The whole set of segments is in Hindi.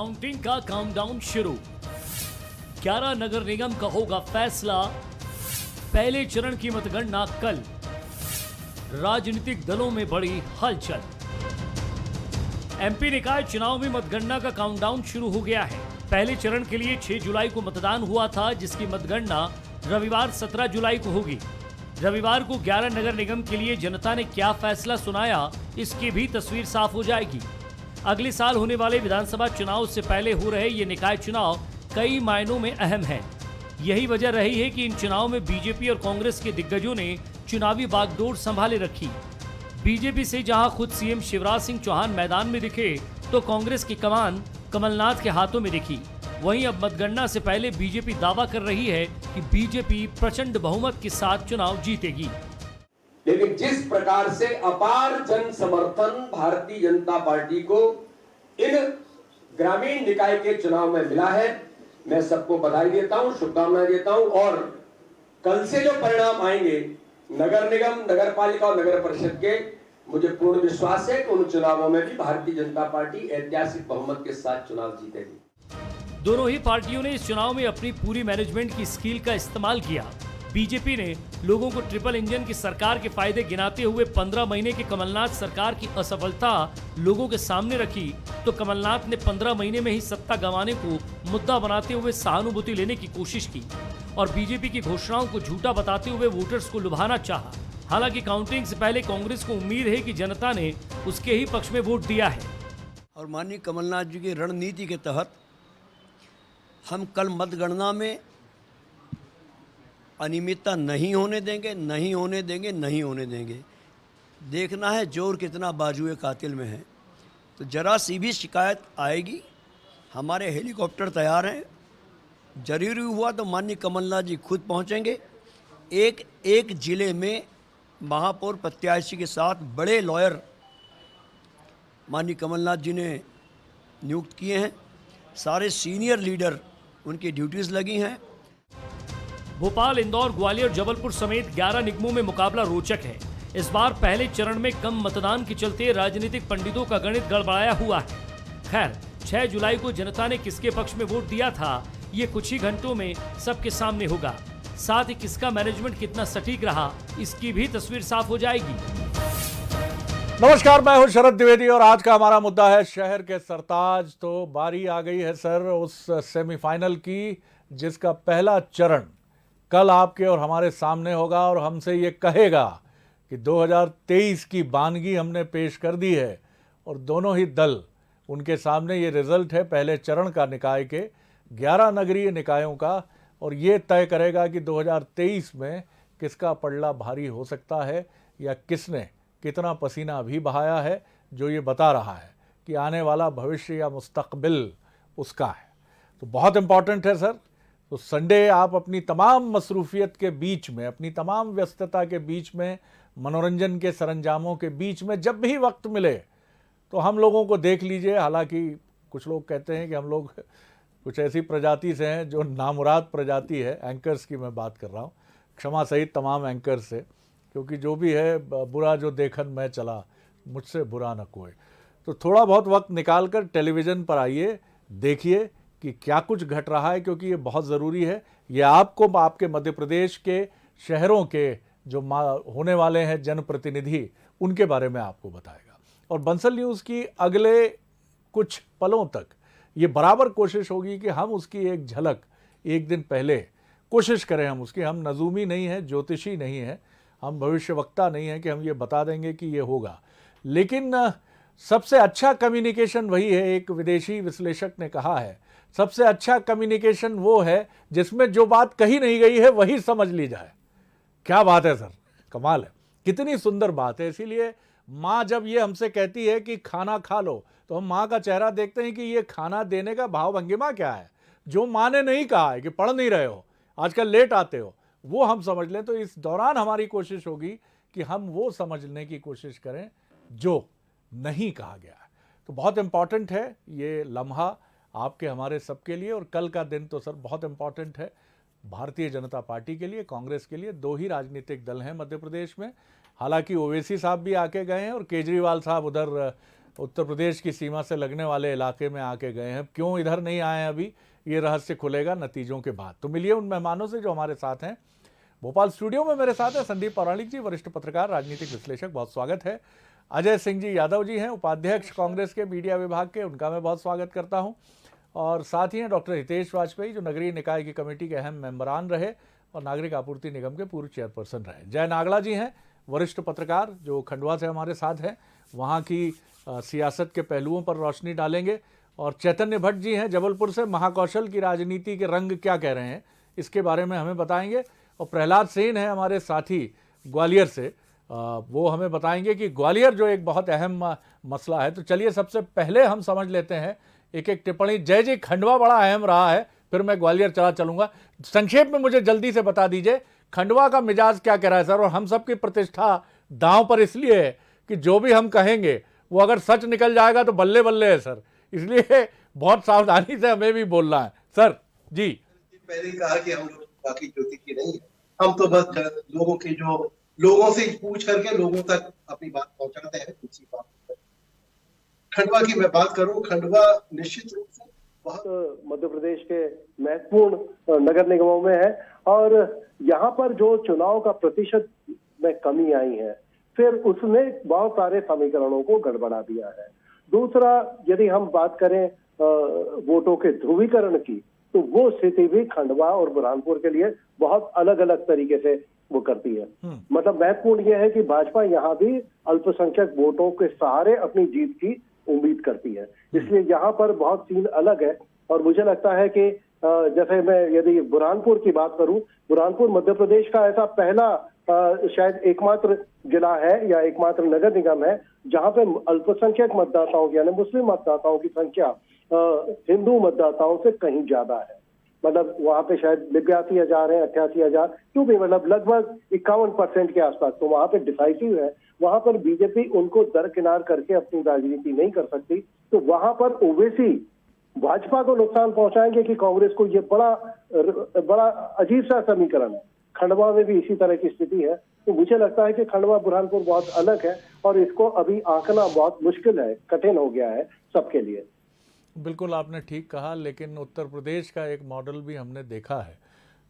काउंटिंग का काउंटडाउन शुरू। 11 नगर निगम का होगा फैसला। पहले चरण की मतगणना कल। राजनीतिक दलों में बड़ी हलचल। एमपी निकाय चुनाव में मतगणना का काउंटडाउन शुरू हो गया है। पहले चरण के लिए 6 जुलाई को मतदान हुआ था, जिसकी मतगणना रविवार 17 जुलाई को होगी। रविवार को 11 नगर निगम के लिए जनता ने क्या फैसला सुनाया, इसकी भी तस्वीर साफ हो जाएगी। अगले साल होने वाले विधानसभा चुनाव से पहले हो रहे ये निकाय चुनाव कई मायनों में अहम है। यही वजह रही है कि इन चुनाव में बीजेपी और कांग्रेस के दिग्गजों ने चुनावी बागडोर संभाले रखी। बीजेपी से जहां खुद सीएम शिवराज सिंह चौहान मैदान में दिखे, तो कांग्रेस की कमान कमलनाथ के हाथों में दिखी। वहीं अब मतगणना से पहले बीजेपी दावा कर रही है कि बीजेपी प्रचंड बहुमत के साथ चुनाव जीतेगी। लेकिन जिस प्रकार से अपार जन समर्थन भारतीय जनता पार्टी को इन ग्रामीण निकाय के चुनाव में मिला है, मैं सबको बधाई देता हूं, शुभकामनाएं देता हूं। और कल से जो परिणाम आएंगे नगर निगम, नगर पालिका और नगर परिषद के, मुझे पूर्ण विश्वास है कि उन चुनावों में भी भारतीय जनता पार्टी ऐतिहासिक बहुमत के साथ चुनाव जीतेगी। दोनों ही पार्टियों ने इस चुनाव में अपनी पूरी मैनेजमेंट की स्किल का इस्तेमाल किया। बीजेपी ने लोगों को ट्रिपल इंजन की सरकार के फायदे गिनाते हुए 15 महीने की कमलनाथ सरकार की असफलता लोगों के सामने रखी, तो कमलनाथ ने 15 महीने में ही सत्ता गंवाने को मुद्दा बनाते हुए सहानुभूति लेने की कोशिश की और बीजेपी की घोषणाओं को झूठा बताते हुए वोटर्स को लुभाना चाहा। हालांकि काउंटिंग से पहले कांग्रेस को उम्मीद है कि जनता ने उसके ही पक्ष में वोट दिया है। और माननीय कमलनाथ जी की रणनीति के तहत हम कल मतगणना में अनियमितता नहीं होने देंगे, नहीं होने देंगे, नहीं होने देंगे। देखना है जोर कितना बाजुए कातिल में है। तो जरा सी भी शिकायत आएगी, हमारे हेलीकॉप्टर तैयार हैं। जरूरी हुआ तो माननीय कमलनाथ जी खुद पहुंचेंगे। एक जिले में महापौर प्रत्याशी के साथ बड़े लॉयर माननीय कमलनाथ जी ने नियुक्त किए हैं। सारे सीनियर लीडर उनकी ड्यूटीज़ लगी हैं। भोपाल, इंदौर, ग्वालियर, जबलपुर समेत 11 निगमों में मुकाबला रोचक है। इस बार पहले चरण में कम मतदान के चलते राजनीतिक पंडितों का गणित गड़बड़ाया हुआ है। खैर, 6 जुलाई को जनता ने किसके पक्ष में वोट दिया था, ये कुछ ही घंटों में सबके सामने होगा। साथ ही किसका मैनेजमेंट कितना सटीक रहा, इसकी भी तस्वीर साफ हो जाएगी। नमस्कार, मैं हूं शरद द्विवेदी और आज का हमारा मुद्दा है शहर के सरताज। तो बारी आ गई है सर उस सेमीफाइनल की, जिसका पहला चरण कल आपके और हमारे सामने होगा और हमसे ये कहेगा कि 2023 की वानगी हमने पेश कर दी है। और दोनों ही दल, उनके सामने ये रिजल्ट है पहले चरण का निकाय के 11 नगरीय निकायों का, और ये तय करेगा कि 2023 में किसका पलड़ा भारी हो सकता है या किसने कितना पसीना भी बहाया है, जो ये बता रहा है कि आने वाला भविष्य या मुस्तकबिल उसका है। तो बहुत इम्पॉर्टेंट है सर। तो संडे आप अपनी तमाम मसरूफियत के बीच में, अपनी तमाम व्यस्तता के बीच में, मनोरंजन के सरंजामों के बीच में जब भी वक्त मिले तो हम लोगों को देख लीजिए। हालांकि कुछ लोग कहते हैं कि हम लोग कुछ ऐसी प्रजाति से हैं जो नामुराद प्रजाति है। एंकर्स की मैं बात कर रहा हूँ, क्षमा सहित तमाम एंकर्स से, क्योंकि जो भी है बुरा जो देखन मैं चला, मुझसे बुरा न कोई। तो थोड़ा बहुत वक्त निकाल कर टेलीविज़न पर आइए, देखिए कि क्या कुछ घट रहा है, क्योंकि ये बहुत ज़रूरी है। ये आपको आपके मध्य प्रदेश के शहरों के जो होने वाले हैं जनप्रतिनिधि, उनके बारे में आपको बताएगा। और बंसल न्यूज़ की अगले कुछ पलों तक ये बराबर कोशिश होगी कि हम उसकी एक झलक एक दिन पहले कोशिश करें। हम उसकी, हम नजूमी नहीं हैं, ज्योतिषी नहीं हैं, हम भविष्यवक्ता नहीं हैं कि हम ये बता देंगे कि ये होगा। लेकिन सबसे अच्छा कम्युनिकेशन वही है, एक विदेशी विश्लेषक ने कहा है, सबसे अच्छा कम्युनिकेशन वो है जिसमें जो बात कही नहीं गई है वही समझ ली जाए। क्या बात है सर, कमाल है, कितनी सुंदर बात है। इसीलिए माँ जब ये हमसे कहती है कि खाना खा लो, तो हम माँ का चेहरा देखते हैं कि ये खाना देने का भाव भंगिमा क्या है। जो माँ ने नहीं कहा है कि पढ़ नहीं रहे हो, आजकल लेट आते हो, वो हम समझ लें। तो इस दौरान हमारी कोशिश होगी कि हम वो समझने की कोशिश करें जो नहीं कहा गया है। तो बहुत इंपॉर्टेंट है ये लम्हा आपके हमारे सबके लिए। और कल का दिन तो सर बहुत इंपॉर्टेंट है भारतीय जनता पार्टी के लिए, कांग्रेस के लिए। 2 ही राजनीतिक दल हैं मध्य प्रदेश में। हालांकि ओवैसी साहब भी आके गए हैं और केजरीवाल साहब उधर उत्तर प्रदेश की सीमा से लगने वाले इलाके में आके गए हैं। क्यों इधर नहीं आए हैं अभी, ये रहस्य खुलेगा नतीजों के बाद। तो मिलिए उन मेहमानों से जो हमारे साथ हैं। भोपाल स्टूडियो में मेरे साथ है संदीप पौराणिक जी, वरिष्ठ पत्रकार, राजनीतिक विश्लेषक, बहुत स्वागत है। अजय सिंह जी यादव जी हैं, उपाध्यक्ष कांग्रेस के मीडिया विभाग के, उनका मैं बहुत स्वागत करता हूं। और साथ ही हैं डॉक्टर हितेश वाजपेयी, जो नगरीय निकाय की कमेटी के अहम मेंबरान रहे और नागरिक आपूर्ति निगम के पूर्व चेयरपर्सन रहे। जय नागला जी हैं, वरिष्ठ पत्रकार, जो खंडवा से हमारे साथ हैं, वहाँ की सियासत के पहलुओं पर रोशनी डालेंगे। और चैतन्य भट्ट जी हैं जबलपुर से, महाकौशल की राजनीति के रंग क्या कह रहे हैं इसके बारे में हमें बताएंगे। और प्रहलाद सेन है हमारे साथी ग्वालियर से, वो हमें बताएंगे कि ग्वालियर जो एक बहुत अहम मसला है। तो चलिए सबसे पहले हम समझ लेते हैं एक एक टिप्पणी। जय जी, खंडवा बड़ा अहम रहा है, फिर मैं ग्वालियर चलूंगा। संक्षेप में मुझे जल्दी से बता दीजिए खंडवा का मिजाज क्या कह रहा है सर। और हम सबकी प्रतिष्ठा दांव पर इसलिए है कि जो भी हम कहेंगे वो अगर सच निकल जाएगा तो बल्ले बल्ले है सर, इसलिए बहुत सावधानी से हमें भी बोलना है सर जी। पहले कहा कि हम लोग बाकी ज्योतिषी नहीं है, हम तो बस लोगों से पूछ करके लोगों तक अपनी बात पहुंचाते हैं। दूसरी बात खंडवा की मैं बात करूं, खंडवा निश्चित रूप से बहुत मध्य प्रदेश के महत्वपूर्ण नगर निगमों में है और यहाँ पर जो चुनाव का प्रतिशत में कमी आई है, फिर उसने बहुत सारे समीकरणों को गड़बड़ा दिया है। दूसरा, यदि हम बात करें वोटों के ध्रुवीकरण की, तो वो स्थिति भी खंडवा और बुरहानपुर के लिए बहुत अलग अलग तरीके से वो करती है। मतलब महत्वपूर्ण यह है कि भाजपा यहाँ भी अल्पसंख्यक वोटों के सहारे अपनी जीत की उम्मीद करती है, इसलिए यहाँ पर बहुत सीन अलग है। और मुझे लगता है कि जैसे मैं यदि बुरहानपुर की बात करूं, बुरहानपुर मध्य प्रदेश का ऐसा पहला शायद एकमात्र जिला है या एकमात्र नगर निगम है जहां पे अल्पसंख्यक मतदाताओं की यानी मुस्लिम मतदाताओं की संख्या हिंदू मतदाताओं से कहीं ज्यादा है। मतलब वहां पे शायद 82,000 है, 88,000, क्यों भी, मतलब लगभग 51% के आसपास। तो वहां पे डिसाइसिव है, वहां पर बीजेपी उनको दरकिनार करके अपनी राजनीति नहीं कर सकती। तो वहां पर ओवैसी भाजपा को नुकसान पहुंचाएंगे कि कांग्रेस को, ये बड़ा अजीब सा समीकरण है। खंडवा में भी इसी तरह की स्थिति है। तो मुझे लगता है कि खंडवा बुरहानपुर बहुत अलग है और इसको अभी आंकना बहुत मुश्किल है, कठिन हो गया है सबके लिए। बिल्कुल आपने ठीक कहा, लेकिन उत्तर प्रदेश का एक मॉडल भी हमने देखा है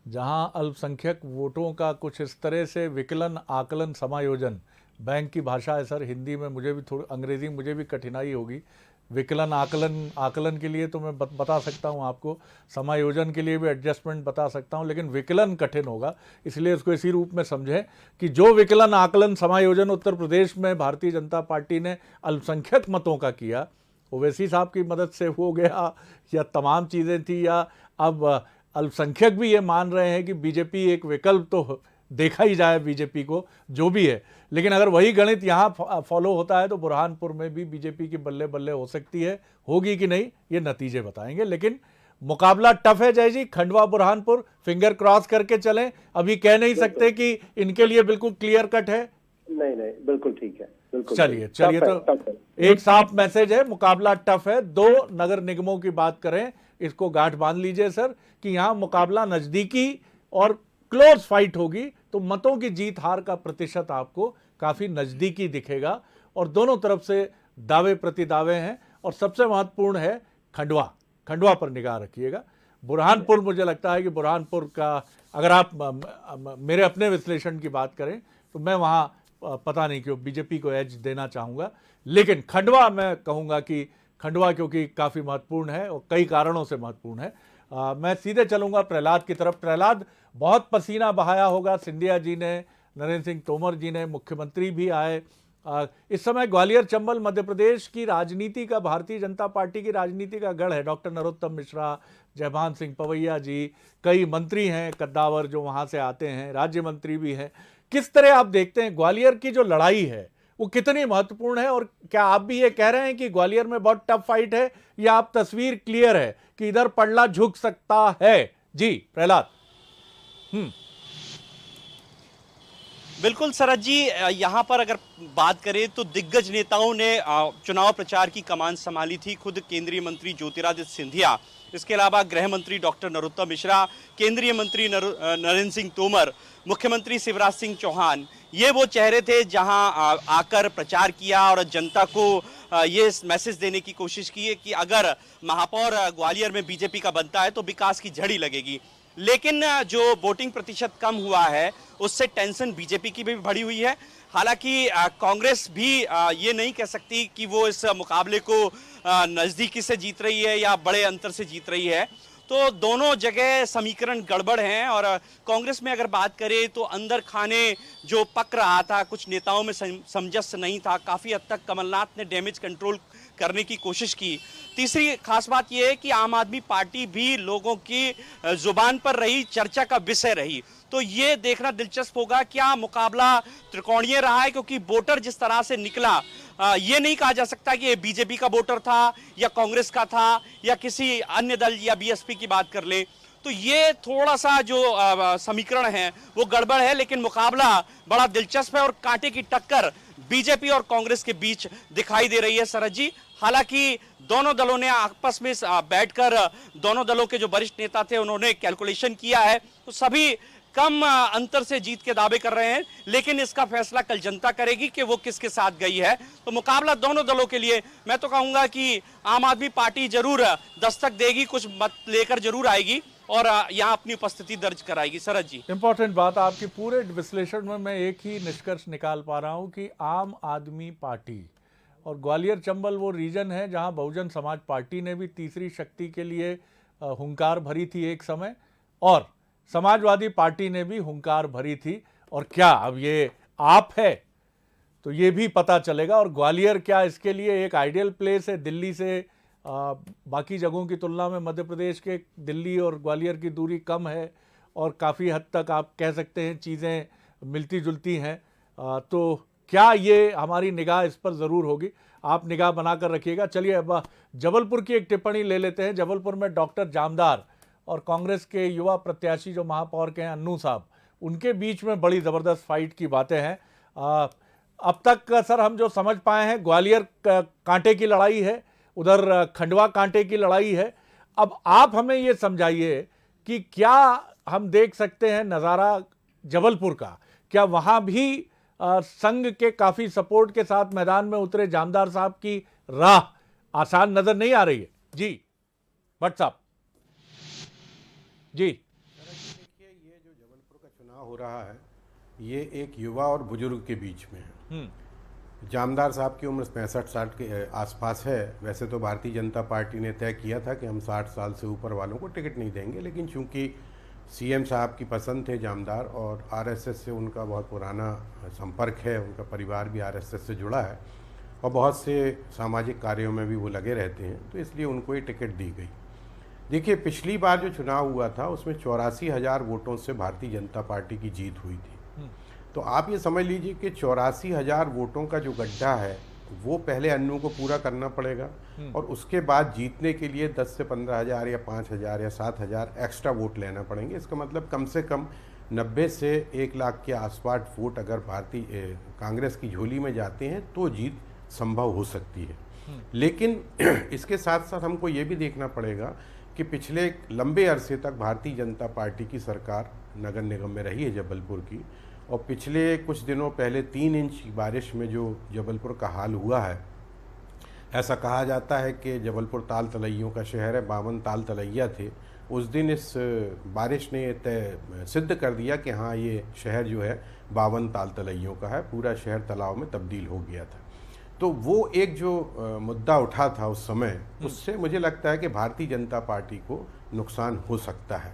जहां अल्पसंख्यक वोटों का कुछ इस तरह से विकलन, आकलन, समायोजन, बैंक की भाषा है सर, हिंदी में मुझे भी थोड़ी, अंग्रेजी में मुझे भी कठिनाई होगी। विकलन, आकलन के लिए तो मैं बता सकता हूं आपको, समायोजन के लिए भी एडजस्टमेंट बता सकता हूं, लेकिन विकलन कठिन होगा। इसलिए इसको इसी रूप में समझें कि जो विकलन, आकलन, समायोजन उत्तर प्रदेश में भारतीय जनता पार्टी ने अल्पसंख्यक मतों का किया, ओवैसी साहब की मदद से हो गया या तमाम चीज़ें थी, या अब अल्पसंख्यक भी ये मान रहे हैं कि बीजेपी एक विकल्प तो देखा ही जाए बीजेपी को, जो भी है। लेकिन अगर वही गणित यहाँ फॉलो होता है तो बुरहानपुर में भी बीजेपी की बल्ले बल्ले हो सकती है, होगी कि नहीं ये नतीजे बताएंगे। लेकिन मुकाबला टफ है जय जी, खंडवा बुरहानपुर, फिंगर क्रॉस करके चलें, अभी कह नहीं सकते कि इनके लिए बिल्कुल क्लियर कट है। नहीं, बिल्कुल ठीक है, बिल्कुल। चलिए तो एक साफ मैसेज है, मुकाबला टफ है। 2 नगर निगमों की बात करें, इसको गांठ बांध लीजिए सर कि यहाँ मुकाबला नजदीकी और क्लोज फाइट होगी, तो मतों की जीत हार का प्रतिशत आपको काफी नजदीकी दिखेगा और दोनों तरफ से दावे प्रति दावे हैं। और सबसे महत्वपूर्ण है खंडवा पर निगाह रखिएगा। बुरहानपुर, मुझे लगता है कि बुरहानपुर का अगर आप मेरे अपने विश्लेषण की बात करें तो मैं वहाँ पता नहीं क्यों बीजेपी को एज देना चाहूँगा, लेकिन खंडवा मैं कहूँगा कि खंडवा क्योंकि काफ़ी महत्वपूर्ण है और कई कारणों से महत्वपूर्ण है। मैं सीधे चलूँगा प्रहलाद की तरफ। प्रहलाद, बहुत पसीना बहाया होगा सिंधिया जी ने, नरेंद्र सिंह तोमर जी ने, मुख्यमंत्री भी आए। इस समय ग्वालियर चंबल मध्य प्रदेश की राजनीति का, भारतीय जनता पार्टी की राजनीति का गढ़ है। डॉक्टर नरोत्तम मिश्रा, जयभान सिंह पवैया जी, कई मंत्री हैं कद्दावर जो वहाँ से आते हैं, राज्य मंत्री भी हैं। किस तरह आप देखते हैं ग्वालियर की जो लड़ाई है वो कितनी महत्वपूर्ण है, और क्या आप भी ये कह रहे हैं कि ग्वालियर में बहुत टफ फाइट है, या आप तस्वीर क्लियर है कि इधर पल्ला झुक सकता है? जी प्रहलाद। बिल्कुल सरद जी, यहाँ पर अगर बात करें तो दिग्गज नेताओं ने चुनाव प्रचार की कमान संभाली थी। खुद केंद्रीय मंत्री ज्योतिरादित्य सिंधिया इसके अलावा गृह मंत्री डॉक्टर नरोत्तम मिश्रा, केंद्रीय मंत्री नरेंद्र सिंह तोमर, मुख्यमंत्री शिवराज सिंह चौहान, ये वो चेहरे थे जहां आकर प्रचार किया और जनता को ये मैसेज देने की कोशिश की है कि अगर महापौर ग्वालियर में बीजेपी का बनता है तो विकास की झड़ी लगेगी। लेकिन जो वोटिंग प्रतिशत कम हुआ है उससे टेंशन बीजेपी की भी बढ़ी हुई है। हालांकि कांग्रेस भी ये नहीं कह सकती कि वो इस मुकाबले को नज़दीकी से जीत रही है या बड़े अंतर से जीत रही है। तो दोनों जगह समीकरण गड़बड़ हैं। और कांग्रेस में अगर बात करें तो अंदर खाने जो पक रहा था, कुछ नेताओं में समंजस नहीं था, काफ़ी हद तक कमलनाथ ने डैमेज कंट्रोल करने की कोशिश की। तीसरी खास बात यह है कि आम आदमी पार्टी भी लोगों की जुबान पर रही, चर्चा का विषय रही। तो ये देखना दिलचस्प होगा क्या मुकाबला त्रिकोणीय रहा है, क्योंकि वोटर जिस तरह से निकला ये नहीं कहा जा सकता कि ये बीजेपी का वोटर था या कांग्रेस का था या किसी अन्य दल या बीएसपी की बात कर ले। तो ये थोड़ा सा जो समीकरण है वो गड़बड़ है, लेकिन मुकाबला बड़ा दिलचस्प है और कांटे की टक्कर बीजेपी और कांग्रेस के बीच दिखाई दे रही है शरद जी। हालांकि दोनों दलों ने आपस में बैठकर दोनों दलों के जो वरिष्ठ नेता थे उन्होंने कैलकुलेशन किया है, तो सभी कम अंतर से जीत के दावे कर रहे हैं, लेकिन इसका फैसला कल जनता करेगी कि वो किसके साथ गई है। तो मुकाबला दोनों दलों के लिए, मैं तो कहूंगा कि आम आदमी पार्टी जरूर दस्तक देगी, कुछ मत लेकर जरूर आएगी और यहाँ अपनी उपस्थिति दर्ज कराएगी। शरद जी, इंपॉर्टेंट बात, आपकी पूरे विश्लेषण में मैं एक ही निष्कर्ष निकाल पा रहा हूं कि आम आदमी पार्टी और ग्वालियर चंबल वो रीजन है जहां बहुजन समाज पार्टी ने भी तीसरी शक्ति के लिए हुंकार भरी थी एक समय, और समाजवादी पार्टी ने भी हुंकार भरी थी। और क्या अब ये आप है तो ये भी पता चलेगा। और ग्वालियर क्या इसके लिए एक आइडियल प्लेस है? दिल्ली से बाकी जगहों की तुलना में मध्य प्रदेश के दिल्ली और ग्वालियर की दूरी कम है और काफ़ी हद तक आप कह सकते हैं चीज़ें मिलती जुलती हैं। तो क्या ये हमारी निगाह इस पर ज़रूर होगी, आप निगाह बनाकर रखिएगा। चलिए अब जबलपुर की एक टिप्पणी ले लेते हैं। जबलपुर में डॉक्टर जामदार और कांग्रेस के युवा प्रत्याशी जो महापौर के हैं अन्नू साहब, उनके बीच में बड़ी ज़बरदस्त फाइट की बातें हैं। अब तक सर हम जो समझ पाए हैं ग्वालियर कांटे की लड़ाई है, उधर खंडवा कांटे की लड़ाई है। अब आप हमें ये समझाइए कि क्या हम देख सकते हैं नज़ारा जबलपुर का, क्या वहाँ भी संघ के काफ़ी सपोर्ट के साथ मैदान में उतरे जामदार साहब की राह आसान नज़र नहीं आ रही है? जी भट्ट साहब। जी देखिए, ये जो जबलपुर का चुनाव हो रहा है ये एक युवा और बुजुर्ग के बीच में है। जामदार साहब की उम्र 65-60 के आसपास है। वैसे तो भारतीय जनता पार्टी ने तय किया था कि हम 60 साल से ऊपर वालों को टिकट नहीं देंगे, लेकिन चूंकि सीएम साहब की पसंद थे जामदार और आरएसएस से उनका बहुत पुराना संपर्क है, उनका परिवार भी आरएसएस से जुड़ा है और बहुत से सामाजिक कार्यों में भी वो लगे रहते हैं, तो इसलिए उनको ये टिकट दी गई। देखिए, पिछली बार जो चुनाव हुआ था उसमें 84,000 वोटों से भारतीय जनता पार्टी की जीत हुई थी। तो आप ये समझ लीजिए कि 84,000 वोटों का जो गड्ढा है वो पहले अन्नू को पूरा करना पड़ेगा और उसके बाद जीतने के लिए 10 से 15,000 या 5,000 या 7,000 एक्स्ट्रा वोट लेना पड़ेंगे। इसका मतलब कम से कम 90 से 1 लाख के आसपास वोट अगर भारतीय कांग्रेस की झोली में जाते हैं तो जीत संभव हो सकती है। लेकिन इसके साथ साथ हमको ये भी देखना पड़ेगा कि पिछले लंबे अरसे तक भारतीय जनता पार्टी की सरकार नगर निगम में रही है जबलपुर की, और पिछले कुछ दिनों पहले 3 इंच की बारिश में जो जबलपुर का हाल हुआ है, ऐसा कहा जाता है कि जबलपुर ताल तलैयों का शहर है, 52 ताल तलैया थे। उस दिन इस बारिश ने तय सिद्ध कर दिया कि हाँ, ये शहर जो है 52 ताल तलैयों का है, पूरा शहर तालाब में तब्दील हो गया था। तो वो एक जो मुद्दा उठा था उस समय, उससे मुझे लगता है कि भारतीय जनता पार्टी को नुकसान हो सकता है।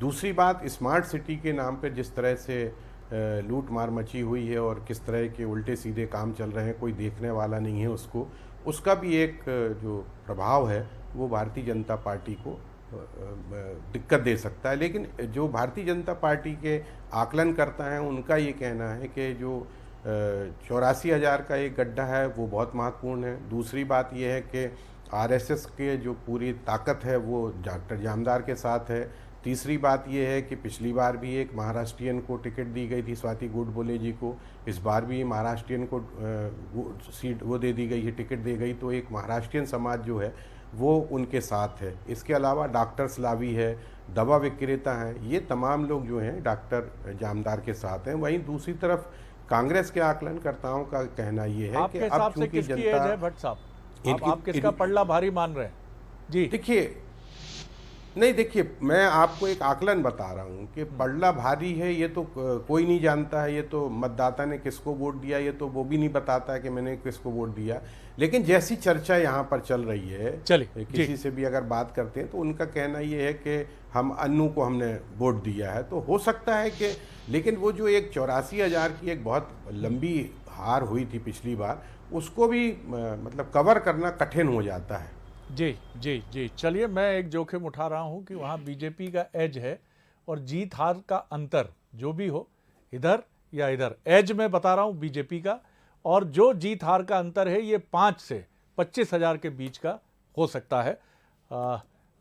दूसरी बात, स्मार्ट सिटी के नाम पर जिस तरह से लूट मार मची हुई है और किस तरह के उल्टे सीधे काम चल रहे हैं, कोई देखने वाला नहीं है उसको, उसका भी एक जो प्रभाव है वो भारतीय जनता पार्टी को दिक्कत दे सकता है। लेकिन जो भारतीय जनता पार्टी के आकलन करता है उनका ये कहना है कि जो 84,000 का एक गड्ढा है वो बहुत महत्वपूर्ण है। दूसरी बात यह है कि आरएसएस के जो पूरी ताकत है वो डॉक्टर जामदार के साथ है। तीसरी बात यह है कि पिछली बार भी एक महाराष्ट्रियन को टिकट दी गई थी, स्वाति गोडबोले जी को, इस बार भी महाराष्ट्रियन को सीट वो दे दी गई है, टिकट दी गई। तो एक महाराष्ट्रियन समाज जो है वो उनके साथ है। इसके अलावा डॉक्टर स्लावी है, दवा विक्रेता हैं, ये तमाम लोग जो हैं डॉक्टर जामदार के साथ हैं। वहीं दूसरी तरफ कांग्रेस के आकलनकर्ताओं का कहना ये है कि अब चूंकि जनता भट्ट साहब, आप किसका पल्ला भारी मान रहे हैं? जी देखिए, नहीं देखिए, मैं आपको एक आकलन बता रहा हूँ कि पल्ला भारी है ये तो कोई नहीं जानता है, ये तो मतदाता ने किसको वोट दिया ये तो वो भी नहीं बताता है कि मैंने किसको वोट दिया। लेकिन जैसी चर्चा यहाँ पर चल रही है, चलिए किसी से भी अगर बात करते हैं तो उनका कहना ये है कि हम अन्नू को हमने वोट दिया है, तो हो सकता है कि, लेकिन वो जो एक 84,000 की एक बहुत लंबी हार हुई थी पिछली बार, उसको भी मतलब कवर करना कठिन हो जाता है। जी जी जी, चलिए मैं एक जोखिम उठा रहा हूं कि वहां बीजेपी का एज है और जीत हार का अंतर जो भी हो, इधर या इधर, एज में बता रहा हूं बीजेपी का, और जो जीत हार का अंतर है ये 5 से 25,000 के बीच का हो सकता है।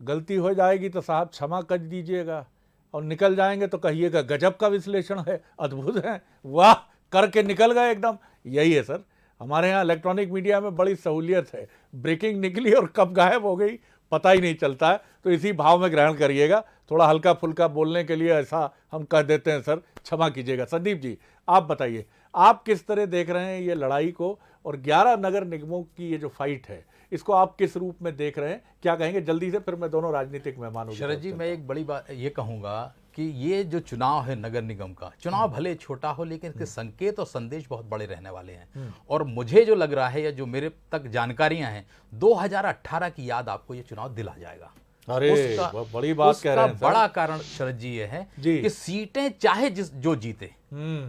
गलती हो जाएगी तो साहब क्षमा कर दीजिएगा, और निकल जाएंगे तो कहिएगा गजब का विश्लेषण है, अद्भुत है, वाह करके निकल गए एकदम। यही है सर, हमारे यहाँ इलेक्ट्रॉनिक मीडिया में बड़ी सहूलियत है, ब्रेकिंग निकली और कब गायब हो गई पता ही नहीं चलता है। तो इसी भाव में ग्रहण करिएगा, थोड़ा हल्का फुल्का बोलने के लिए ऐसा हम कह देते हैं सर, क्षमा कीजिएगा। संदीप जी आप बताइए, आप किस तरह देख रहे हैं ये लड़ाई को, और 11 नगर निगमों की ये जो फाइट है इसको आप किस रूप में देख रहे हैं, क्या कहेंगे जल्दी से, फिर मैं दोनों राजनीतिक मेहमानों। शरद जी, मैं एक बड़ी बात ये कहूँगा कि ये जो चुनाव है नगर निगम का, चुनाव भले छोटा हो लेकिन इसके संकेत और संदेश बहुत बड़े रहने वाले हैं। और मुझे जो लग रहा है या जो मेरे तक जानकारियां हैं, 2018 की याद आपको ये चुनाव दिला जाएगा। अरे बड़ी बात कह रहे हैं सर। बड़ा कारण शरद जी ये है कि सीटें चाहे जो जीते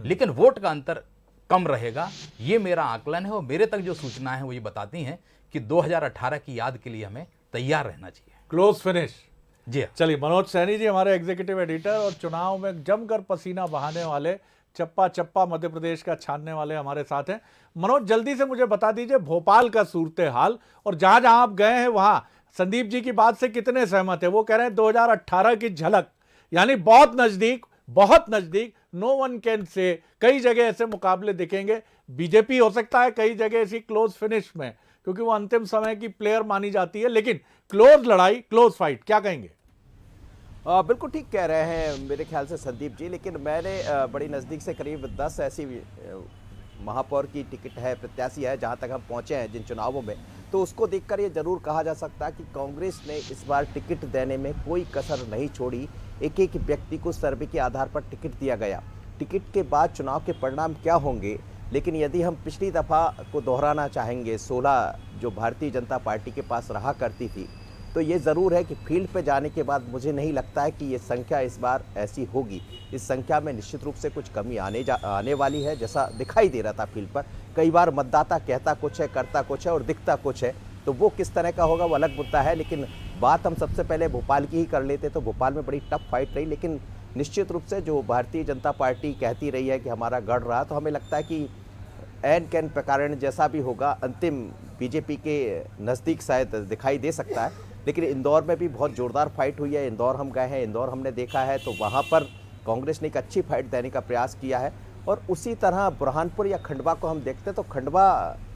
लेकिन वोट का अंतर कम रहेगा, ये मेरा आकलन है। और मेरे तक जो सूचना है वो ये बताती हैं कि 2018 की याद के लिए हमें तैयार रहना चाहिए। Close finish. जी चलिए, मनोज सैनी जी हमारे एग्जीक्यूटिव एडिटर और चुनाव में जमकर पसीना बहाने वाले, चप्पा चप्पा मध्य प्रदेश का छानने वाले हमारे साथ हैं। मनोज जल्दी से मुझे बता दीजिए भोपाल का सूरत हाल, और जहां जहां आप गए हैं वहां संदीप जी की बात से कितने सहमत है? वो कह रहे हैं 2018 की झलक, यानी बहुत नजदीक, नो वन कैन से, कई जगह ऐसे मुकाबले दिखेंगे। बीजेपी हो सकता है कई जगह ऐसी क्लोज फिनिश में, क्योंकि वो अंतिम समय की प्लेयर मानी जाती है, लेकिन क्लोज लड़ाई, क्लोज फाइट, क्या कहेंगे? बिल्कुल ठीक कह रहे हैं मेरे ख्याल से संदीप जी, लेकिन मैंने बड़ी नज़दीक से करीब 10 ऐसी महापौर की टिकट है, प्रत्याशी है, जहां तक हम पहुंचे हैं जिन चुनावों में, तो उसको देखकर ये जरूर कहा जा सकता है कि कांग्रेस ने इस बार टिकट देने में कोई कसर नहीं छोड़ी। एक एक व्यक्ति को सर्वे के आधार पर टिकट दिया गया। टिकट के बाद चुनाव के परिणाम क्या होंगे, लेकिन यदि हम पिछली दफ़ा को दोहराना चाहेंगे, 16 जो भारतीय जनता पार्टी के पास रहा करती थी, तो ये ज़रूर है कि फील्ड पे जाने के बाद मुझे नहीं लगता है कि ये संख्या इस बार ऐसी होगी। इस संख्या में निश्चित रूप से कुछ कमी आने वाली है, जैसा दिखाई दे रहा था फील्ड पर। कई बार मतदाता कहता कुछ है, करता कुछ है और दिखता कुछ है, तो वो किस तरह का होगा वो अलग मुद्दा है। लेकिन बात हम सबसे पहले भोपाल की ही कर लेते, तो भोपाल में बड़ी टफ फाइट रही, लेकिन निश्चित रूप से जो भारतीय जनता पार्टी कहती रही है कि हमारा गढ़ रहा, तो हमें लगता है कि एन कैन प्रकरण जैसा भी होगा, अंतिम बीजेपी के नज़दीक शायद दिखाई दे सकता है। लेकिन इंदौर में भी बहुत ज़ोरदार फाइट हुई है। इंदौर हम गए हैं, इंदौर हमने देखा है, तो वहाँ पर कांग्रेस ने एक अच्छी फाइट देने का प्रयास किया है। और उसी तरह बुरहानपुर या खंडवा को हम देखते हैं तो खंडवा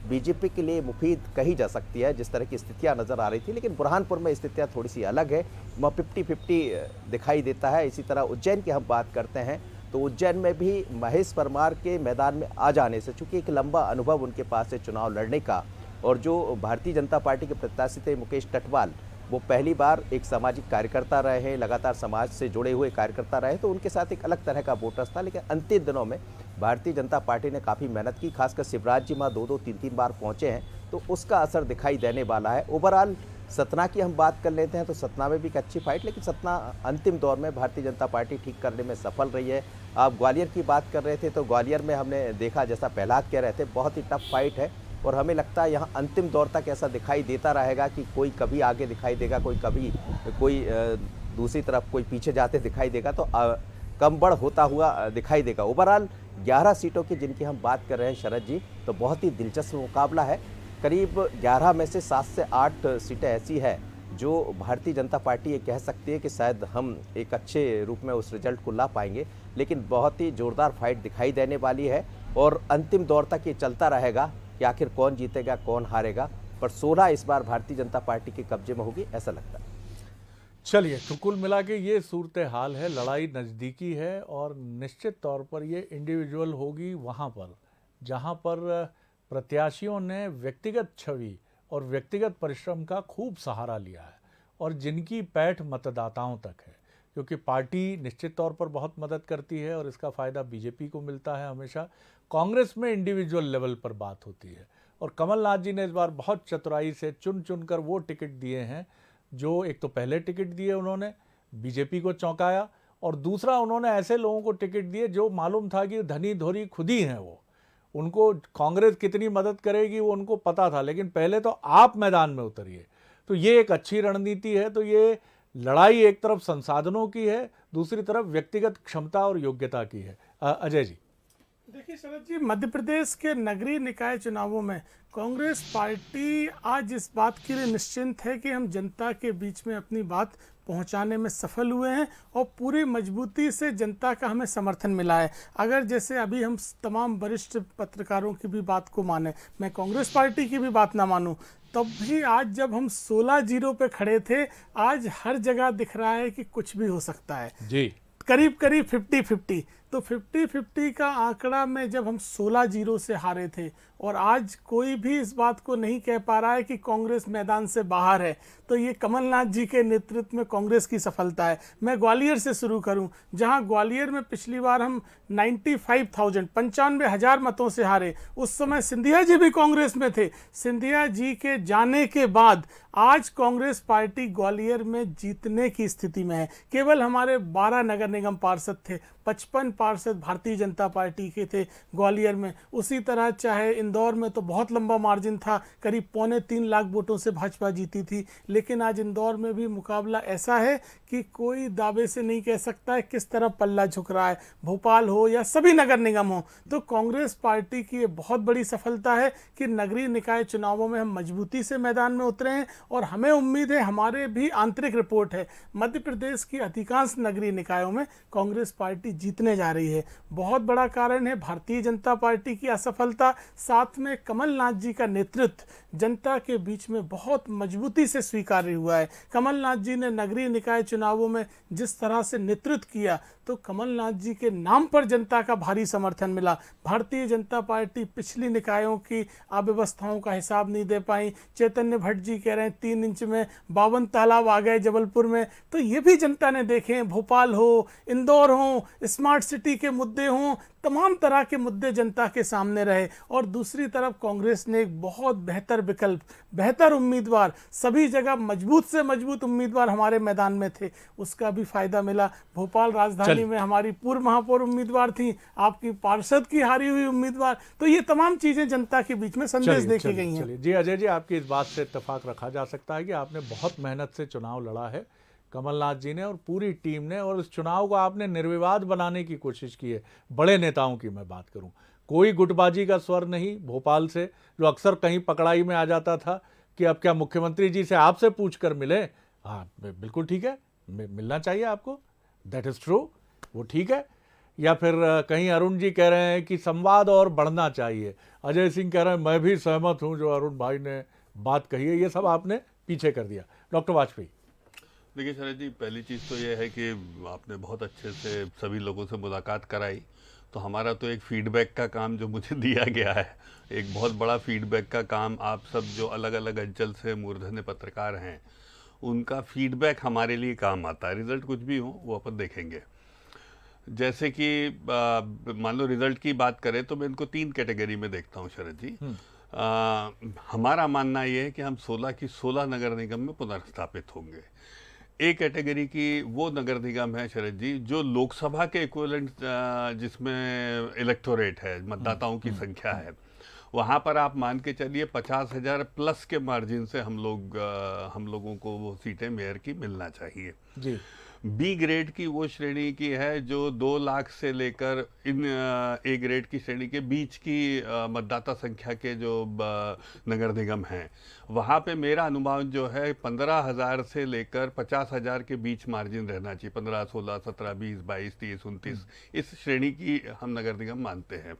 बीजेपी के लिए मुफीद कही जा सकती है, जिस तरह की स्थितियाँ नज़र आ रही थी। लेकिन बुरहानपुर में स्थितियाँ थोड़ी सी अलग है, वहाँ 50-50 दिखाई देता है। इसी तरह उज्जैन की हम बात करते हैं तो उज्जैन में भी महेश परमार के मैदान में आ जाने से, चूँकि एक लंबा अनुभव उनके पास है चुनाव लड़ने का, और जो भारतीय जनता पार्टी के प्रत्याशी थे मुकेश टटवाल, वो पहली बार एक सामाजिक कार्यकर्ता रहे हैं, लगातार समाज से जुड़े हुए कार्यकर्ता रहे, तो उनके साथ एक अलग तरह का वोटर्स था। लेकिन अंतिम दिनों में भारतीय जनता पार्टी ने काफ़ी मेहनत की, खासकर शिवराज जी वहाँ 2-2, 3-3 बार पहुँचे हैं, तो उसका असर दिखाई देने वाला है। ओवरऑल सतना की हम बात कर लेते हैं तो सतना में भी एक अच्छी फाइट, लेकिन सतना अंतिम दौर में भारतीय जनता पार्टी ठीक करने में सफल रही है। आप ग्वालियर की बात कर रहे थे तो ग्वालियर में हमने देखा, जैसा प्रहलाद कह रहे थे, बहुत ही टफ फाइट है, और हमें लगता है यहाँ अंतिम दौर तक ऐसा दिखाई देता रहेगा कि कोई कभी आगे दिखाई देगा, कोई दूसरी तरफ कोई पीछे जाते दिखाई देगा, तो कम बढ़ होता हुआ दिखाई देगा। ओवरऑल 11 सीटों की जिनकी हम बात कर रहे हैं शरद जी, तो बहुत ही दिलचस्प मुकाबला है। करीब 11 में से 7 से 8 सीटें ऐसी है जो भारतीय जनता पार्टी ये कह सकती है कि शायद हम एक अच्छे रूप में उस रिजल्ट को ला पाएंगे, लेकिन बहुत ही ज़ोरदार फाइट दिखाई देने वाली है। और अंतिम दौर तक ये चलता रहेगा कि आखिर कौन जीतेगा कौन हारेगा। पर 16 इस बार भारतीय जनता पार्टी के कब्जे में होगी ऐसा लगता है। चलिए, तो कुल मिला के ये सूरत हाल है, लड़ाई नज़दीकी है और निश्चित तौर पर ये इंडिविजुअल होगी वहाँ पर जहाँ पर प्रत्याशियों ने व्यक्तिगत छवि और व्यक्तिगत परिश्रम का खूब सहारा लिया है और जिनकी पैठ मतदाताओं तक है, क्योंकि पार्टी निश्चित तौर पर बहुत मदद करती है और इसका फ़ायदा बीजेपी को मिलता है हमेशा। कांग्रेस में इंडिविजुअल लेवल पर बात होती है और कमलनाथ जी ने इस बार बहुत चतुराई से चुन चुन कर वो टिकट दिए हैं जो, एक तो पहले टिकट दिए उन्होंने बीजेपी को चौंकाया और दूसरा उन्होंने ऐसे लोगों को टिकट दिए जो मालूम था कि धनी धोरी खुद ही हैं, वो उनको कांग्रेस कितनी मदद करेगी वो उनको पता था, लेकिन पहले तो आप मैदान में उतरिए। तो ये एक अच्छी रणनीति है। तो ये लड़ाई एक तरफ संसाधनों की है, दूसरी तरफ व्यक्तिगत क्षमता और योग्यता की है। अजय जी। देखिए शरद जी, मध्य प्रदेश के नगरीय निकाय चुनावों में कांग्रेस पार्टी आज इस बात के लिए निश्चिंत है कि हम जनता के बीच में अपनी बात पहुंचाने में सफल हुए हैं और पूरी मजबूती से जनता का हमें समर्थन मिला है। अगर जैसे अभी हम तमाम वरिष्ठ पत्रकारों की भी बात को माने, मैं कांग्रेस पार्टी की भी बात ना मानूं, तब भी आज जब हम 16-0 पे खड़े थे, आज हर जगह दिख रहा है कि कुछ भी हो सकता है जी, करीब करीब 50-50। तो 50-50 का आंकड़ा में जब हम 16-0 से हारे थे और आज कोई भी इस बात को नहीं कह पा रहा है कि कांग्रेस मैदान से बाहर है, तो ये कमलनाथ जी के नेतृत्व में कांग्रेस की सफलता है। मैं ग्वालियर से शुरू करूं, जहां ग्वालियर में पिछली बार हम 95,000 मतों से हारे। उस समय सिंधिया जी भी कांग्रेस में थे। सिंधिया जी के जाने के बाद आज कांग्रेस पार्टी ग्वालियर में जीतने की स्थिति में है। केवल हमारे 12 नगर निगम पार्षद थे, 55 पार्षद भारतीय जनता पार्टी के थे ग्वालियर में। उसी तरह चाहे इंदौर में तो बहुत लंबा मार्जिन था, करीब 2.25 लाख वोटों से भाजपा जीती थी, लेकिन आज इंदौर में भी मुकाबला ऐसा है कि कोई दावे से नहीं कह सकता है किस तरह पल्ला झुक रहा है, भोपाल हो या सभी नगर निगम हो। तो कांग्रेस पार्टी की ये बहुत बड़ी सफलता है कि नगरीय निकाय चुनावों में हम मजबूती से मैदान में उतरे हैं और हमें उम्मीद है, हमारे भी आंतरिक रिपोर्ट है, मध्य प्रदेश की अधिकांश नगरीय निकायों में कांग्रेस पार्टी जीतने जा रही है। बहुत बड़ा कारण है भारतीय जनता पार्टी की असफलता, साथ में कमलनाथ जी का नेतृत्व जनता के बीच में बहुत मजबूती से स्वीकार्य हुआ है। कमलनाथ जी ने नगरीय निकाय चुनावों में जिस तरह से नेतृत्व किया, तो कमलनाथ जी के नाम पर जनता का भारी समर्थन मिला। भारतीय जनता पार्टी पिछली निकायों की अव्यवस्थाओं का हिसाब नहीं दे पाई। चैतन्य भट्ट जी कह रहे हैं 3 इंच में 52 तालाब आ गए जबलपुर में, तो ये भी जनता ने देखे। भोपाल हो, इंदौर हो, स्मार्ट सिटी के मुद्दे हों, तमाम तरह के मुद्दे जनता के सामने रहे। और दूसरी तरफ कांग्रेस ने एक बहुत बेहतर विकल्प, बेहतर उम्मीदवार, सभी जगह मजबूत से मजबूत उम्मीदवार हमारे मैदान में थे, उसका भी फायदा मिला। भोपाल राजधानी में हमारी पूर्व महापौर उम्मीदवार थी, आपकी पार्षद की हारी हुई उम्मीदवार, तो ये तमाम चीजें जनता के बीच में संदेश देखी गई हैं। जी अजय जी, आपकी इस बात से इत्तेफाक रखा जा सकता है कि आपने बहुत मेहनत से चुनाव लड़ा है, कमलनाथ जी ने और पूरी टीम ने, और इस चुनाव को आपने निर्विवाद बनाने की कोशिश की है। बड़े नेताओं की मैं बात करूं, कोई गुटबाजी का स्वर नहीं। भोपाल से जो अक्सर कहीं पकड़ाई में आ जाता था कि अब क्या मुख्यमंत्री जी से आपसे पूछ कर मिले, हाँ बिल्कुल ठीक है, मिलना चाहिए आपको, दैट इज़ ट्रू, वो ठीक है। या फिर कहीं अरुण जी कह रहे हैं कि संवाद और बढ़ना चाहिए, अजय सिंह कह रहे हैं मैं भी सहमत हूँ जो अरुण भाई ने बात कही है, ये सब आपने पीछे कर दिया। डॉक्टर वाजपेयी। देखिए शरद जी, पहली चीज़ तो ये है कि आपने बहुत अच्छे से सभी लोगों से मुलाकात कराई, तो हमारा तो एक फीडबैक का काम जो मुझे दिया गया है, एक बहुत बड़ा फीडबैक का काम, आप सब जो अलग अलग अंचल से मूर्धन्य पत्रकार हैं उनका फीडबैक हमारे लिए काम आता है। रिज़ल्ट कुछ भी हो वो अपन देखेंगे। जैसे कि मान लो रिज़ल्ट की बात करें तो मैं इनको 3 कैटेगरी में देखता हूँ शरद जी। हमारा मानना ये है कि हम 16 की 16 नगर निगम में पुनर्स्थापित होंगे। एक कैटेगरी की वो नगर निगम है शरद जी जो लोकसभा के इक्विवेलेंट, जिसमें इलेक्टोरेट है, मतदाताओं की संख्या है, वहाँ पर आप मान के चलिए 50,000 प्लस के मार्जिन से हम लोगों को वो सीटें मेयर की मिलना चाहिए जी। बी ग्रेड की वो श्रेणी की है जो 2 लाख से लेकर इन ए ग्रेड की श्रेणी के बीच की मतदाता संख्या के जो नगर निगम हैं, वहाँ पे मेरा अनुमान जो है 15,000 से लेकर 50,000 के बीच मार्जिन रहना चाहिए। 15, 16, 17, 20, 22, 30, 29 इस श्रेणी की हम नगर निगम मानते हैं।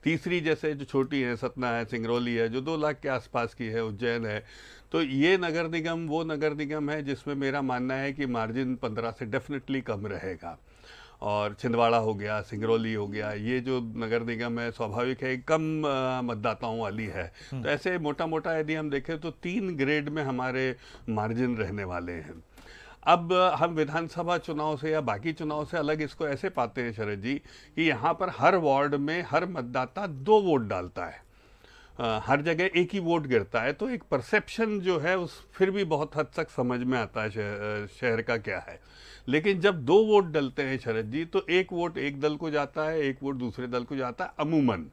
तीसरी जैसे जो छोटी है, सतना है, सिंगरौली है, जो 2 लाख के आसपास की है, उज्जैन है। तो ये नगर निगम वो नगर निगम है जिसमें मेरा मानना है कि मार्जिन 15 से डेफिनेटली कम रहेगा। और छिंदवाड़ा हो गया, सिंगरौली हो गया, ये जो नगर निगम है स्वाभाविक है कम मतदाताओं वाली है। तो ऐसे मोटा मोटा यदि हम देखें तो 3 ग्रेड में हमारे मार्जिन रहने वाले हैं। अब हम विधानसभा चुनाव से या बाकी चुनाव से अलग इसको ऐसे पाते हैं शरद जी कि यहाँ पर हर वार्ड में हर मतदाता 2 वोट डालता है, हर जगह एक ही वोट गिरता है। तो एक परसेप्शन जो है उस फिर भी बहुत हद तक समझ में आता है शहर का क्या है। लेकिन जब 2 वोट डलते हैं शरद जी, तो 1 वोट एक दल को जाता है, 1 वोट दूसरे दल को जाता है अमूमन।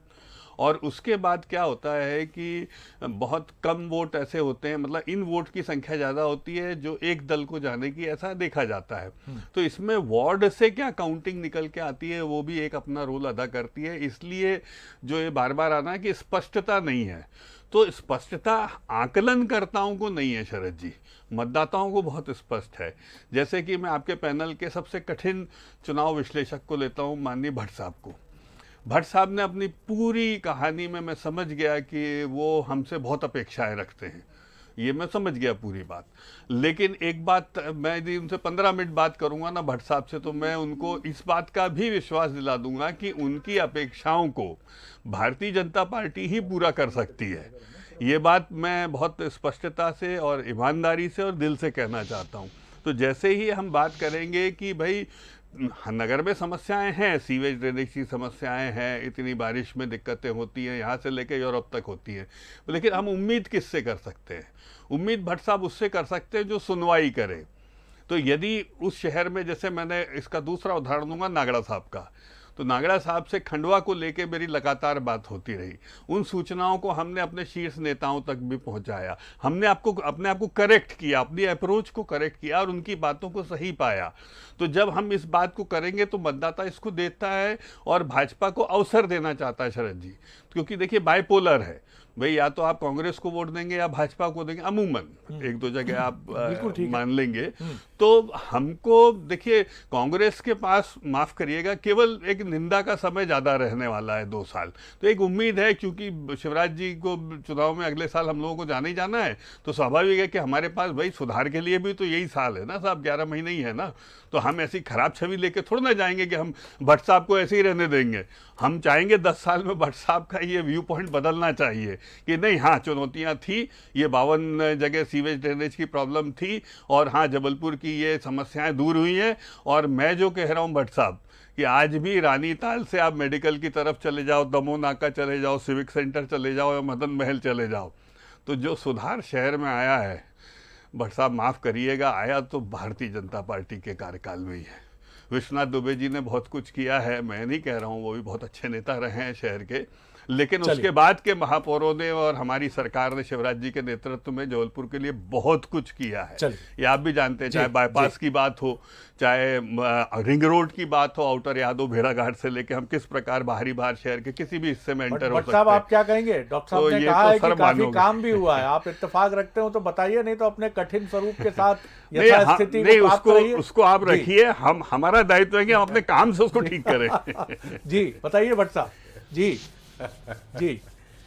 और उसके बाद क्या होता है कि बहुत कम वोट ऐसे होते हैं, मतलब इन वोट की संख्या ज़्यादा होती है जो एक दल को जाने की, ऐसा देखा जाता है। तो इसमें वार्ड से क्या काउंटिंग निकल के आती है वो भी एक अपना रोल अदा करती है। इसलिए जो ये बार बार आना है कि स्पष्टता नहीं है, तो स्पष्टता आकलनकर्ताओं को नहीं है शरद जी, मतदाताओं को बहुत स्पष्ट है। जैसे कि मैं आपके पैनल के सबसे कठिन चुनाव विश्लेषक को लेता हूँ, माननीय भट्ट साहब को। भट्ट साहब ने अपनी पूरी कहानी में मैं समझ गया कि वो हमसे बहुत अपेक्षाएं रखते हैं, ये मैं समझ गया पूरी बात। लेकिन एक बात, मैं यदि उनसे 15 मिनट बात करूंगा ना भट्ट साहब से, तो मैं उनको इस बात का भी विश्वास दिला दूंगा कि उनकी अपेक्षाओं को भारतीय जनता पार्टी ही पूरा कर सकती है। ये बात मैं बहुत स्पष्टता से और ईमानदारी से और दिल से कहना चाहता हूँ। तो जैसे ही हम बात करेंगे कि भाई नगर में समस्याएं हैं, सीवेज ड्रेनेज की समस्याएं हैं, इतनी बारिश में दिक्कतें होती हैं, यहाँ से लेकर यूरोप तक होती हैं, लेकिन हम उम्मीद किससे कर सकते हैं? उम्मीद भट्ट साहब उससे कर सकते हैं जो सुनवाई करे। तो यदि उस शहर में, जैसे मैंने इसका दूसरा उदाहरण दूंगा नागड़ा साहब का, तो नागड़ा साहब से खंडवा को लेके मेरी लगातार बात होती रही। उन सूचनाओं को हमने अपने शीर्ष नेताओं तक भी पहुंचाया, हमने अपने आप को करेक्ट किया, अपनी अप्रोच को करेक्ट किया और उनकी बातों को सही पाया। तो जब हम इस बात को करेंगे तो मतदाता इसको देता है और भाजपा को अवसर देना चाहता है शरद जी, क्योंकि देखिए बाइपोलर है भाई, या तो आप कांग्रेस को वोट देंगे या भाजपा को देंगे, अमूमन 1-2 जगह आप मान लेंगे। तो हमको देखिए कांग्रेस के पास, माफ करिएगा, केवल एक निंदा का समय ज्यादा रहने वाला है 2 साल। तो एक उम्मीद है, क्योंकि शिवराज जी को चुनाव में अगले साल हम लोगों को जाना ही जाना है, तो स्वाभाविक है कि हमारे पास भाई सुधार के लिए भी तो यही साल है ना साहब, 11 महीने ही है ना। तो हम ऐसी खराब छवि लेके थोड़ा ना जाएंगे कि हम भट्ट साहब को ऐसे ही रहने देंगे। हम चाहेंगे 10 साल में भट्ट साहब का ये व्यू पॉइंट बदलना चाहिए कि नहीं, हाँ चुनौतियाँ थी, ये 52 जगह सीवेज ड्रेनेज की प्रॉब्लम थी, और हाँ जबलपुर की ये समस्याएं दूर हुई हैं। और मैं जो कह रहा हूँ भट्ट साहब कि आज भी रानीताल से आप मेडिकल की तरफ चले जाओ, दमोह नाका चले जाओ, सिविक सेंटर चले जाओ या मदन महल चले जाओ, तो जो सुधार शहर में आया है, भट्ट साहब माफ़ करिएगा, आया तो भारतीय जनता पार्टी के कार्यकाल में ही है। विश्वनाथ दुबे जी ने बहुत कुछ किया है, मैं नहीं कह रहा हूँ, वो भी बहुत अच्छे नेता रहे हैं शहर के, लेकिन उसके बाद के महापौरों ने और हमारी सरकार ने शिवराज जी के नेतृत्व में जबलपुर के लिए बहुत कुछ किया है। ये आप भी जानते हैं, चाहे बाईपास की बात हो, चाहे रिंग रोड की बात हो, आउटर यादव भेड़ाघाट से लेके हम किस प्रकार बाहरी बाहर शहर के किसी भी हिस्से में एंटर हो सकते हैं। साहब आप क्या कहेंगे? डॉक्टर साहब ने कहा है कि काफी काम भी हुआ है, आप इत्तेफाक रखते हो तो बताइए, नहीं तो अपने कठिन स्वरूप के साथ यथास्थिति को प्राप्त करिए। उसको आप रखिए, हम हमारा दायित्व है कि हम अपने काम से उसको ठीक करें। जी बताइए भट्ट साहब। जी जी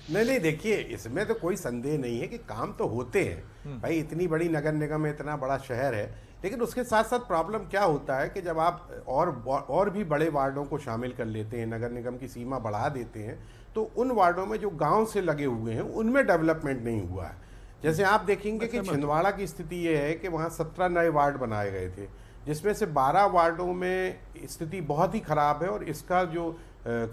नहीं देखिए, इसमें तो कोई संदेह नहीं है कि काम तो होते हैं भाई, इतनी बड़ी नगर निगम है, इतना बड़ा शहर है, लेकिन उसके साथ साथ प्रॉब्लम क्या होता है कि जब आप और भी बड़े वार्डों को शामिल कर लेते हैं, नगर निगम की सीमा बढ़ा देते हैं, तो उन वार्डों में जो गांव से लगे हुए हैं उनमें डेवलपमेंट नहीं हुआ है। जैसे आप देखेंगे कि छिंदवाड़ा की स्थिति ये है कि वहाँ 17 नए वार्ड बनाए गए थे, जिसमें से 12 वार्डों में स्थिति बहुत ही खराब है, और इसका जो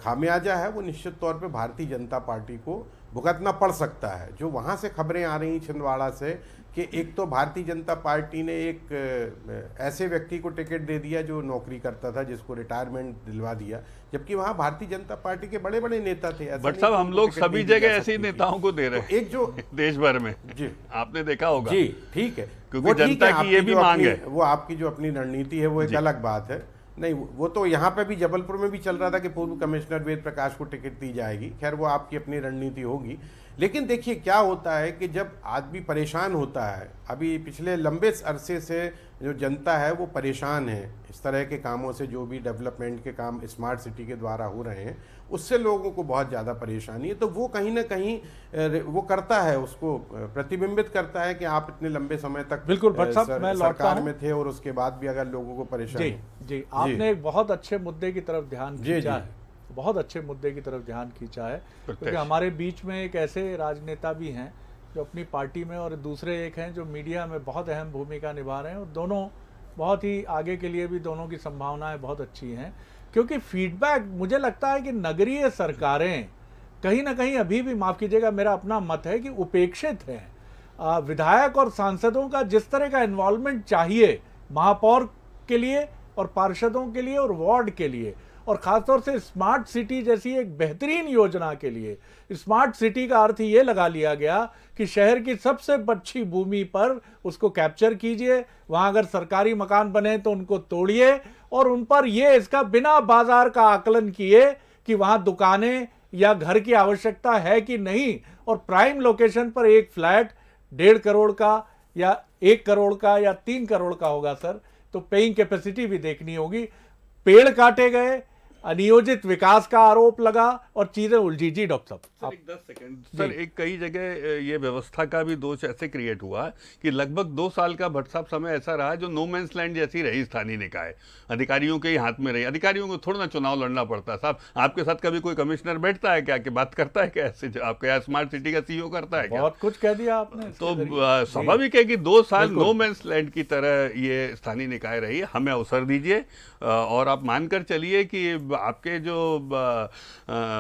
खामियाजा है वो निश्चित तौर पे भारतीय जनता पार्टी को भुगतना पड़ सकता है। जो वहाँ से खबरें आ रही छिंदवाड़ा से कि एक तो भारतीय जनता पार्टी ने एक ऐसे व्यक्ति को टिकट दे दिया जो नौकरी करता था, जिसको रिटायरमेंट दिलवा दिया, जबकि वहाँ भारतीय जनता पार्टी के बड़े बड़े नेता थे। बट साहब हम लोग सभी जगह ऐसे ही नेताओं को दे रहे हैं, एक जो देश भर में, जी आपने देखा होगा। जी ठीक है, क्योंकि जनता की ये भी मांग है। वो आपकी जो अपनी रणनीति है वो एक अलग बात है। नहीं, वो तो यहाँ पे भी जबलपुर में भी चल रहा था कि पूर्व कमिश्नर वेद प्रकाश को टिकट दी जाएगी, खैर वो आपकी अपनी रणनीति होगी। लेकिन देखिए क्या होता है कि जब आदमी परेशान होता है, अभी पिछले लंबे अरसे से जो जनता है वो परेशान है इस तरह के कामों से, जो भी डेवलपमेंट के काम स्मार्ट सिटी के द्वारा हो रहे हैं उससे लोगों को बहुत ज़्यादा परेशानी है। तो वो कहीं ना कहीं वो करता है, उसको प्रतिबिंबित करता है कि आप इतने लंबे समय तक बिल्कुल भट्ट साहब, मैं लौटता सरकार हूं में थे और उसके बाद भी अगर लोगों को परेशानी। जी, आपने एक बहुत अच्छे मुद्दे की तरफ ध्यान खींचा है, बहुत अच्छे मुद्दे की तरफ ध्यान खींचा है, क्योंकि हमारे बीच में एक ऐसे राजनेता भी हैं जो अपनी पार्टी में, और दूसरे एक हैं जो मीडिया में बहुत अहम भूमिका निभा रहे हैं, और दोनों बहुत ही आगे के लिए भी दोनों की संभावनाएं बहुत अच्छी हैं, क्योंकि फीडबैक मुझे लगता है कि नगरीय सरकारें कहीं ना कहीं अभी भी, माफ़ कीजिएगा मेरा अपना मत है कि उपेक्षित हैं। विधायक और सांसदों का जिस तरह का इन्वॉल्वमेंट चाहिए महापौर के लिए और पार्षदों के लिए और वार्ड के लिए, और ख़ासतौर से स्मार्ट सिटी जैसी एक बेहतरीन योजना के लिए, स्मार्ट सिटी का अर्थ ये लगा लिया गया कि शहर की सबसे अच्छी भूमि पर उसको कैप्चर कीजिए, वहाँ अगर सरकारी मकान बने तो उनको तोड़िए और उन पर ये इसका बिना बाजार का आकलन किए कि वहाँ दुकानें या घर की आवश्यकता है कि नहीं, और प्राइम लोकेशन पर एक फ्लैट 1.5 करोड़ का या 1 करोड़ का या 3 करोड़ का होगा सर, तो पेइंग कैपेसिटी भी देखनी होगी। पेड़ काटे गए, अनियोजित विकास का आरोप लगा और चीजें उलझी। जी डॉक्टर साहब, सर 10 सेकंड सर, एक कई जगह ये व्यवस्था का भी दोष ऐसे क्रिएट हुआ कि लगभग 2 साल का भट्ट साहब समय ऐसा रहा जो नो मैंस लैंड जैसी रही स्थानीय निकाय, अधिकारियों के ही हाथ में रही। अधिकारियों को थोड़ा ना चुनाव लड़ना पड़ता है साहब, आपके साथ कभी कोई कमिश्नर बैठता है क्या कि बात करता है क्या ऐसे, आपके यहाँ स्मार्ट सिटी का सीईओ करता है क्या? बहुत कुछ कह दिया आपने। तो स्वाभाविक है कि 2 साल नो मैंस लैंड की तरह ये स्थानीय निकाय रही है। हमें अवसर दीजिए और आप मानकर चलिए कि आपके जो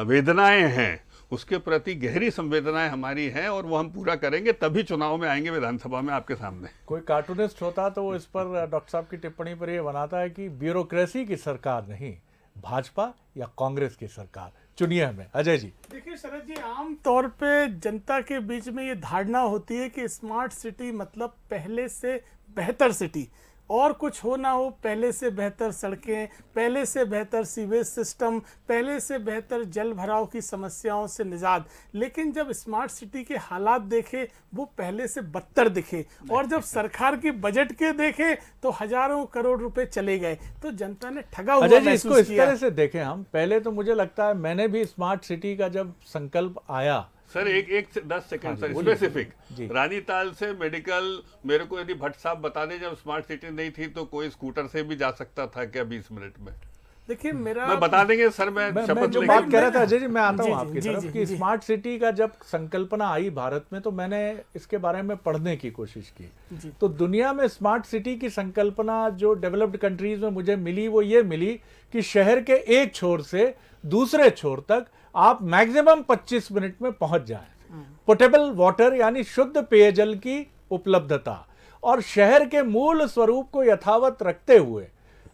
वेदनाएं हैं उसके प्रति गहरी संवेदनाएं हमारी हैं और वो हम पूरा करेंगे, तभी चुनाव में आएंगे विधानसभा में आपके सामने। कोई कार्टूनिस्ट होता तो वो इस पर डॉक्टर साहब की टिप्पणी पर ये बनाता है कि ब्यूरोक्रेसी की सरकार नहीं, भाजपा या कांग्रेस की सरकार, चुनिए हमें। अजय जी। देखिए शरद जी, आम तौर पे जनता के बीच में ये धारणा होती है कि स्मार्ट सिटी मतलब पहले से बेहतर सिटी, और कुछ हो ना हो पहले से बेहतर सड़कें, पहले से बेहतर सीवेज सिस्टम, पहले से बेहतर जल भराव की समस्याओं से निजात। लेकिन जब स्मार्ट सिटी के हालात देखे वो पहले से बदतर दिखे, और जब सरकार की बजट के देखे तो हजारों करोड़ रुपए चले गए, तो जनता ने ठगा हुआ महसूस किया। इसको इस तरह से देखें हम, पहले तो मुझे लगता है मैंने भी स्मार्ट सिटी का जब संकल्प आया सर, एक 10 सेकंड सर, स्पेसिफिक रानीताल से मेडिकल, मेरे को यदि भट्ट साहब बता दें जब स्मार्ट सिटी नहीं थी तो कोई स्कूटर से भी जा सकता था क्या 20 मिनट में? देखिए मेरा, मैं बता देंगे सर, मैं शपथ जो बात कह रहा था अजय जी, मैं आता हूँ आपकी तरफ कि स्मार्ट सिटी का जब संकल्पना आई भारत में तो मैंने इसके बारे में पढ़ने की कोशिश की। तो दुनिया में स्मार्ट सिटी की संकल्पना जो डेवलप्ड कंट्रीज में मुझे मिली वो ये मिली कि शहर के एक छोर से दूसरे छोर तक आप मैक्सिमम 25 मिनट में पहुंच जाएं। पोर्टेबल वाटर यानी शुद्ध पेयजल की उपलब्धता और शहर के मूल स्वरूप को यथावत रखते हुए,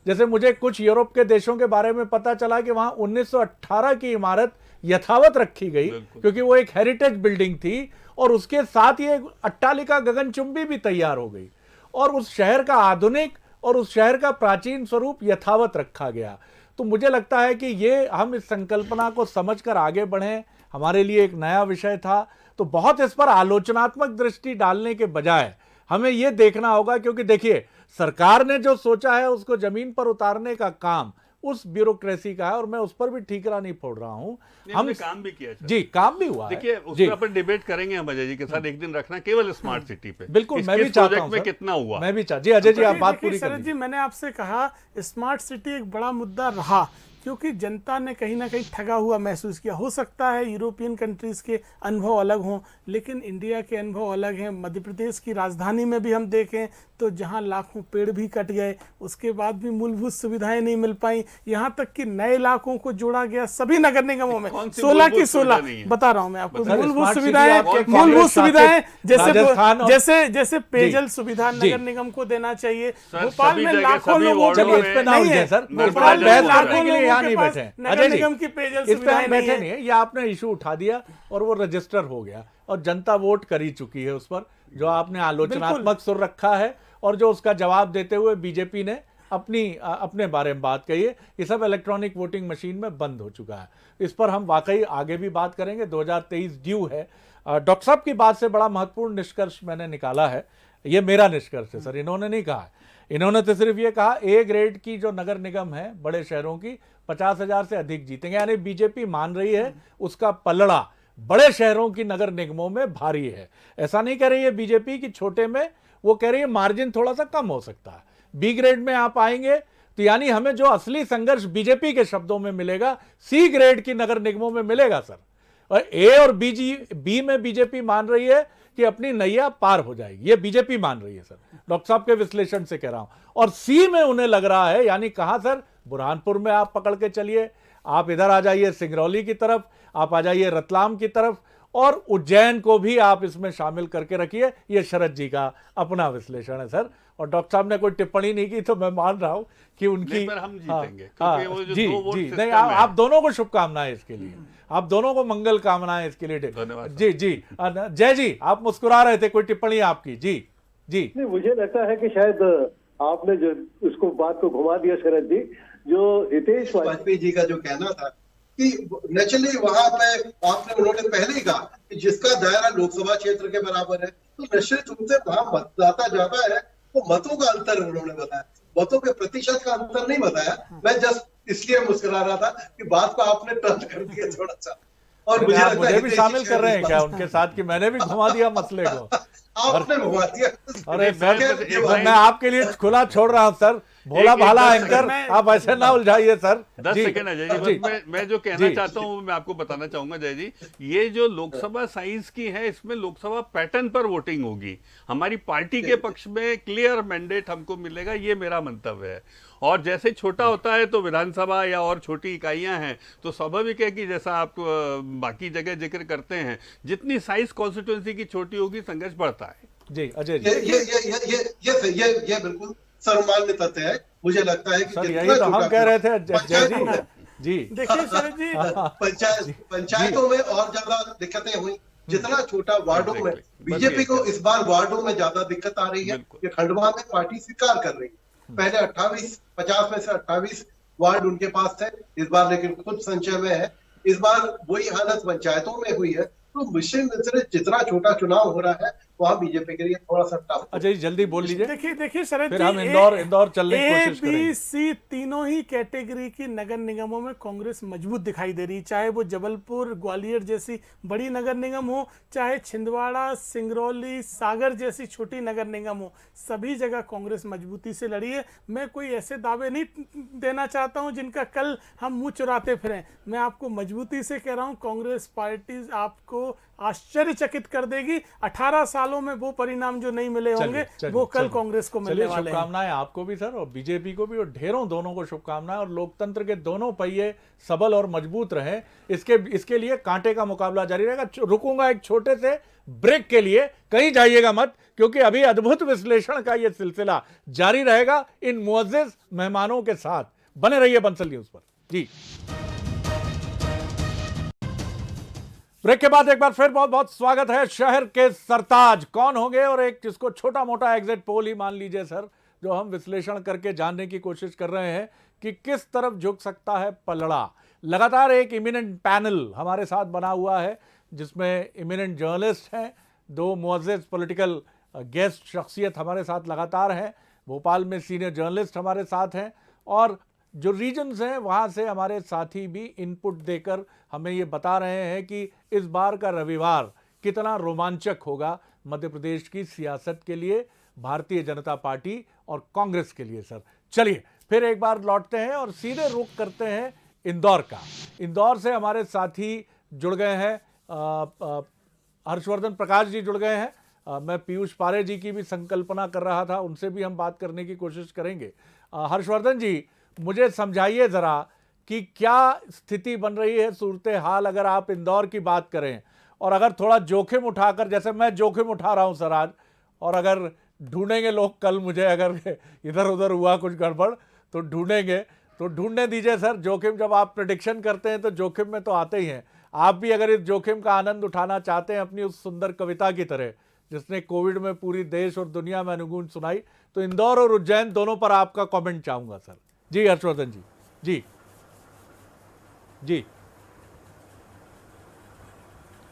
जैसे मुझे कुछ यूरोप के देशों के बारे में पता चला कि वहां 1918 की इमारत यथावत रखी गई क्योंकि वो एक हेरिटेज बिल्डिंग थी, और उसके साथ ही एक अट्टालिका गगनचुंबी भी तैयार हो गई, और उस शहर का आधुनिक और उस शहर का प्राचीन स्वरूप यथावत रखा गया। तो मुझे लगता है कि ये हम इस संकल्पना को समझकर आगे बढ़ें, हमारे लिए एक नया विषय था। तो बहुत इस पर आलोचनात्मक दृष्टि डालने के बजाय हमें ये देखना होगा, क्योंकि देखिए सरकार ने जो सोचा है उसको जमीन पर उतारने का काम उस ब्यूरोक्रेसी का है, और मैं उस पर भी ठीकरा नहीं फोड़ रहा हूं। हम काम भी किया जी, काम भी हुआ। देखिए उस पर अपन डिबेट करेंगे हम अजय जी के साथ एक दिन, रखना केवल स्मार्ट सिटी पे। बिल्कुल, मैं भी चाहता हूं में कितना हुआ, मैं भी चाहता। जी अजय जी, आप बात पूरी करें। शरद जी, मैंने आपसे कहा स्मार्ट सिटी एक बड़ा मुद्दा रहा क्योंकि जनता ने कहीं ना कहीं ठगा हुआ महसूस किया। हो सकता है यूरोपियन कंट्रीज के अनुभव अलग हों, लेकिन इंडिया के अनुभव अलग हैं। मध्य प्रदेश की राजधानी में भी हम देखें तो जहां लाखों पेड़ भी कट गए, उसके बाद भी मूलभूत सुविधाएं नहीं मिल पाई, यहां तक कि नए इलाकों को जोड़ा गया सभी नगर निगमों में 16 की 16 बता रहा हूं मैं आपको। मूलभूत सुविधाएं जैसे पेयजल सुविधा नगर निगम को देना चाहिए। भोपाल में लाखों लोगों को नहीं है सर, भोपाल में लाखों लोगों के पास नगर निगम की पेयजल सुविधाएं नहीं है। ये आपने इशू उठा दिया और वो रजिस्टर हो गया और जनता वोट कर ही चुकी है उस पर, जो आपने आलोचनात्मक सुर रखा है और जो उसका जवाब देते हुए बीजेपी ने अपने बारे में बात कहिए। ये सब इलेक्ट्रॉनिक वोटिंग मशीन में बंद हो चुका है। इस पर हम वाकई आगे भी बात करेंगे। 2023 ड्यू है। डॉक्टर साहब की बात से बड़ा महत्वपूर्ण निष्कर्ष मैंने निकाला है, ये मेरा निष्कर्ष है सर, इन्होंने नहीं कहा है। इन्होंने तो सिर्फ ये कहा ए ग्रेड की जो नगर निगम है बड़े शहरों की 50,000 से अधिक जीतेंगे, यानी बीजेपी मान रही है उसका पलड़ा बड़े शहरों की नगर निगमों में भारी है। ऐसा नहीं कह रही है बीजेपी कि छोटे में, वो कह रही है मार्जिन थोड़ा सा कम हो सकता है। बी ग्रेड में आप आएंगे तो यानी हमें जो असली संघर्ष बीजेपी के शब्दों में मिलेगा सी ग्रेड की नगर निगमों में मिलेगा सर। और ए और बी में बीजेपी मान रही है कि अपनी नैया पार हो जाएगी, ये बीजेपी मान रही है सर, डॉक्टर साहब के विश्लेषण से कह रहा हूं। और सी में उन्हें लग रहा है, यानी कहां सर, बुरहानपुर में आप पकड़ के चलिए, आप इधर आ जाइए सिंगरौली की तरफ, आप आ जाइए रतलाम की तरफ, और उज्जैन को भी आप इसमें शामिल करके रखिए। ये शरद जी का अपना विश्लेषण है सर। और डॉक्टर साहब ने कोई टिप्पणी नहीं की तो मैं मान रहा हूं कि उनकी पर हम जीतेंगे, क्योंकि वो जो जी दो वोट जी सिस्टम नहीं, है। आप दोनों को शुभकामनाएं इसके लिए, आप दोनों को मंगल कामनाएं इसके लिए। धन्यवाद जी जी जय जी, आप मुस्कुरा रहे थे, कोई टिप्पणी आपकी? जी जी नहीं, मुझे लगता है कि शायद आपने जो उसको बात को घुमा दिया शरद जी, जो हितेश वाजपेयी जी का जो कहना था कि नेचुरली वहां पे आपने, उन्होंने पहले ही कहा कि जिसका दायरा लोकसभा क्षेत्र के बराबर है, तो निश्चित रूप से वहां मतदाता ज्यादा है, तो मतों का अंतर उन्होंने बताया, मतों के प्रतिशत का अंतर नहीं बताया। मैं जस्ट इसलिए मुस्कुरा रहा था कि बात को आपने टर्न कर दिया थोड़ा सा। और मुझे लगता मुझे है भी शामिल कर रहे हैं क्या उनके साथ कि मैंने भी घुमा दिया मसले को? आपने घुमा दिया। अरे सर, मैं आपके लिए खुला छोड़ रहा हूं सर, भोला भाला एंकर, आप ऐसे ना उलझाइए सर। 10 सेकंड है जय जी, बस मैं जो कहना चाहता हूं मैं आपको बताना चाहूंगा जय जी, ये जो लोकसभा साइज की है, इसमें लोकसभा पैटर्न पर वोटिंग होगी। हमारी पार्टी के पक्ष में क्लियर मैंडेट हमको मिलेगा, ये मेरा मंतव्य है। और जैसे छोटा होता है तो विधानसभा या और छोटी इकाइयां हैं तो स्वाभाविक है कि जैसा आप बाकी जगह जिक्र करते हैं, जितनी साइज कॉन्स्टिट्यूंसी की छोटी होगी संघर्ष बढ़ता है। जी अजय जी, ये बिल्कुल सर्वमान्य तथ्य है। मुझे लगता है कि सर यही तो हम कह रहे थे जय जी। जी देखिए शरद जी, पंचायतों में और ज्यादा दिक्कतें हुई, जितना छोटा वार्डों में, बीजेपी को इस बार वार्डों में ज्यादा दिक्कत आ रही है। ये खंडवा में पार्टी स्वीकार कर रही है, पहले 50 में से 28 वार्ड उनके पास थे, इस बार लेकिन खुद संचय में है। इस बार वही हालत पंचायतों में हुई है। तो निश्चित रूप से जितना छोटा चुनाव हो रहा है वहां बीजेपी के लिए थोड़ा सा टफ। अजय जल्दी बोल लीजिए। देखिए शरद फिर जी, हम इंदौर चलने की कोशिश A, B, करेंगे। C तीनों ही कैटेगरी की नगर निगमों में कांग्रेस मजबूत दिखाई दे रही है, चाहे वो जबलपुर ग्वालियर जैसी बड़ी नगर निगम हो, चाहे छिंदवाड़ा सिंगरौली सागर जैसी छोटी नगर निगम हो, सभी जगह कांग्रेस मजबूती से लड़ी है। मैं कोई ऐसे दावे नहीं देना चाहता हूं जिनका कल हम मुंह चुराते फिरें। मैं आपको मजबूती से कह रहा हूं, कांग्रेस पार्टी आपको आश्चर्यचकित कर देगी। 18 सालों में वो परिणाम जो नहीं मिले होंगे वो कल कांग्रेस को मिलने वाले हैं। शुभकामनाएं आपको भी सर, और बीजेपी को भी, और ढेरों दोनों को शुभकामनाएं। और लोकतंत्र के दोनों पहिए सबल और मजबूत रहें, इसके लिए कांटे का मुकाबला जारी रहेगा। रुकूंगा एक छोटे से ब्रेक के लिए, कहीं जाइएगा मत, क्योंकि अभी अद्भुत विश्लेषण का यह सिलसिला जारी रहेगा इन मुअज्जिज मेहमानों के साथ। बने रहिए बंसल न्यूज पर। जी ब्रेक के बाद एक बार फिर बहुत बहुत स्वागत है। शहर के सरताज कौन होंगे, और एक जिसको छोटा मोटा एग्जिट पोल ही मान लीजिए सर, जो हम विश्लेषण करके जानने की कोशिश कर रहे हैं कि किस तरफ झुक सकता है पलड़ा। लगातार एक इमिनेंट पैनल हमारे साथ बना हुआ है, जिसमें इमिनेंट जर्नलिस्ट हैं, 2 मुअज्जिज पॉलिटिकल गेस्ट शख्सियत हमारे साथ लगातार हैं। भोपाल में सीनियर जर्नलिस्ट हमारे साथ हैं, और जो रीजन्स हैं वहाँ से हमारे साथी भी इनपुट देकर हमें ये बता रहे हैं कि इस बार का रविवार कितना रोमांचक होगा मध्य प्रदेश की सियासत के लिए, भारतीय जनता पार्टी और कांग्रेस के लिए। सर चलिए फिर एक बार लौटते हैं और सीधे रुख करते हैं इंदौर का। इंदौर से हमारे साथी जुड़ गए हैं, हर्षवर्धन प्रकाश जी जुड़ गए हैं। मैं पीयूष पारे जी की भी संकल्पना कर रहा था, उनसे भी हम बात करने की कोशिश करेंगे। हर्षवर्धन जी, मुझे समझाइए ज़रा कि क्या स्थिति बन रही है, सूरत हाल, अगर आप इंदौर की बात करें, और अगर थोड़ा जोखिम उठाकर, जैसे मैं जोखिम उठा रहा हूं सर आज, और अगर ढूंढेंगे लोग कल मुझे, अगर इधर उधर हुआ कुछ गड़बड़ तो ढूंढेंगे, तो ढूंढने दीजिए सर। जोखिम जब आप प्रेडिक्शन करते हैं तो जोखिम में तो आते ही हैं। आप भी अगर इस जोखिम का आनंद उठाना चाहते हैं अपनी उस सुंदर कविता की तरह जिसने कोविड में पूरी देश और दुनिया में अनुगूंज सुनाई। तो इंदौर और उज्जैन दोनों पर आपका कमेंट चाहूंगा सर। जी हर्षवर्धन जी। जी जी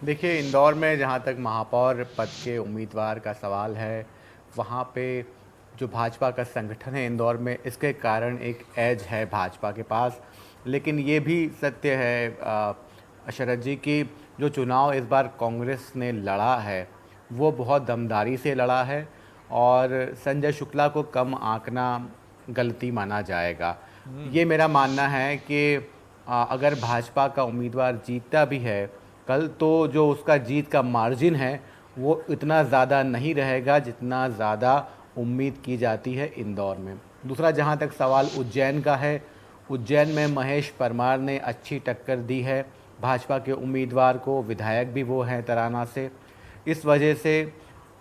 देखिए, इंदौर में जहाँ तक महापौर पद के उम्मीदवार का सवाल है, वहाँ पे जो भाजपा का संगठन है इंदौर में, इसके कारण एक एज है भाजपा के पास। लेकिन ये भी सत्य है शरद जी कि जो चुनाव इस बार कांग्रेस ने लड़ा है वो बहुत दमदारी से लड़ा है और संजय शुक्ला को कम आंकना गलती माना जाएगा। ये मेरा मानना है कि अगर भाजपा का उम्मीदवार जीतता भी है कल, तो जो उसका जीत का मार्जिन है वो इतना ज़्यादा नहीं रहेगा जितना ज़्यादा उम्मीद की जाती है इंदौर में। दूसरा, जहाँ तक सवाल उज्जैन का है, उज्जैन में महेश परमार ने अच्छी टक्कर दी है भाजपा के उम्मीदवार को, विधायक भी वो हैं तराना से। इस वजह से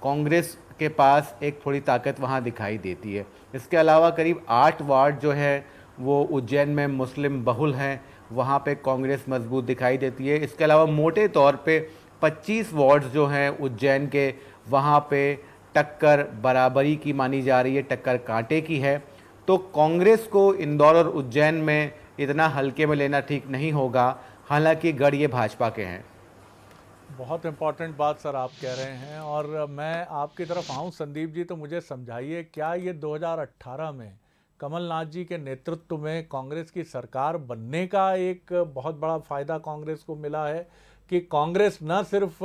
कांग्रेस के पास एक थोड़ी ताकत वहाँ दिखाई देती है। इसके अलावा करीब 8 वार्ड जो है वो उज्जैन में मुस्लिम बहुल हैं, वहाँ पे कांग्रेस मजबूत दिखाई देती है। इसके अलावा मोटे तौर पे 25 वार्ड जो हैं उज्जैन के, वहाँ पे टक्कर बराबरी की मानी जा रही है, टक्कर कांटे की है। तो कांग्रेस को इंदौर और उज्जैन में इतना हल्के में लेना ठीक नहीं होगा, हालांकि गढ़ ये भाजपा के हैं। बहुत इम्पॉर्टेंट बात सर आप कह रहे हैं और मैं आपकी तरफ आऊँ संदीप जी, तो मुझे समझाइए, क्या ये 2018 में कमलनाथ जी के नेतृत्व में कांग्रेस की सरकार बनने का एक बहुत बड़ा फ़ायदा कांग्रेस को मिला है कि कांग्रेस न सिर्फ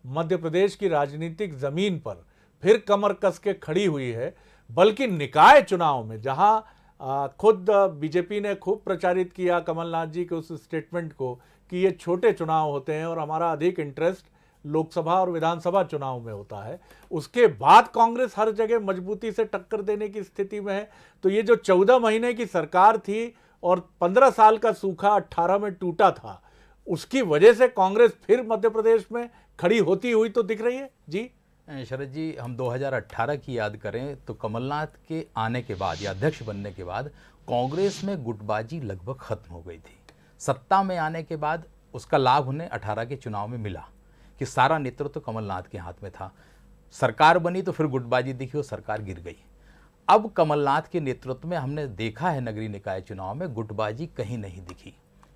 मध्य प्रदेश की राजनीतिक ज़मीन पर फिर कमर कस के खड़ी हुई है, बल्कि निकाय चुनाव में जहां खुद बीजेपी ने खूब प्रचारित किया कमलनाथ जी के उस स्टेटमेंट को कि ये छोटे चुनाव होते हैं और हमारा अधिक इंटरेस्ट लोकसभा और विधानसभा चुनाव में होता है, उसके बाद कांग्रेस हर जगह मजबूती से टक्कर देने की स्थिति में है। तो ये जो 14 महीने की सरकार थी और 15 साल का सूखा 18 में टूटा था, उसकी वजह से कांग्रेस फिर मध्य प्रदेश में खड़ी होती हुई तो दिख रही है। जी शरद जी, हम 2018 की याद करें तो कमलनाथ के आने के बाद या अध्यक्ष बनने के बाद कांग्रेस में गुटबाजी लगभग खत्म हो गई थी। सत्ता में आने के बाद उसका लाभ उन्हें 18 के चुनाव में मिला कि सारा नेतृत्व कमलनाथ के हाथ में था। सरकार बनी तो फिर गुटबाजी दिखी और सरकार गिर गई। अब कमलनाथ के नेतृत्व में हमने देखा है नगरीय निकाय चुनाव में गुटबाजी कहीं नहीं दिखी,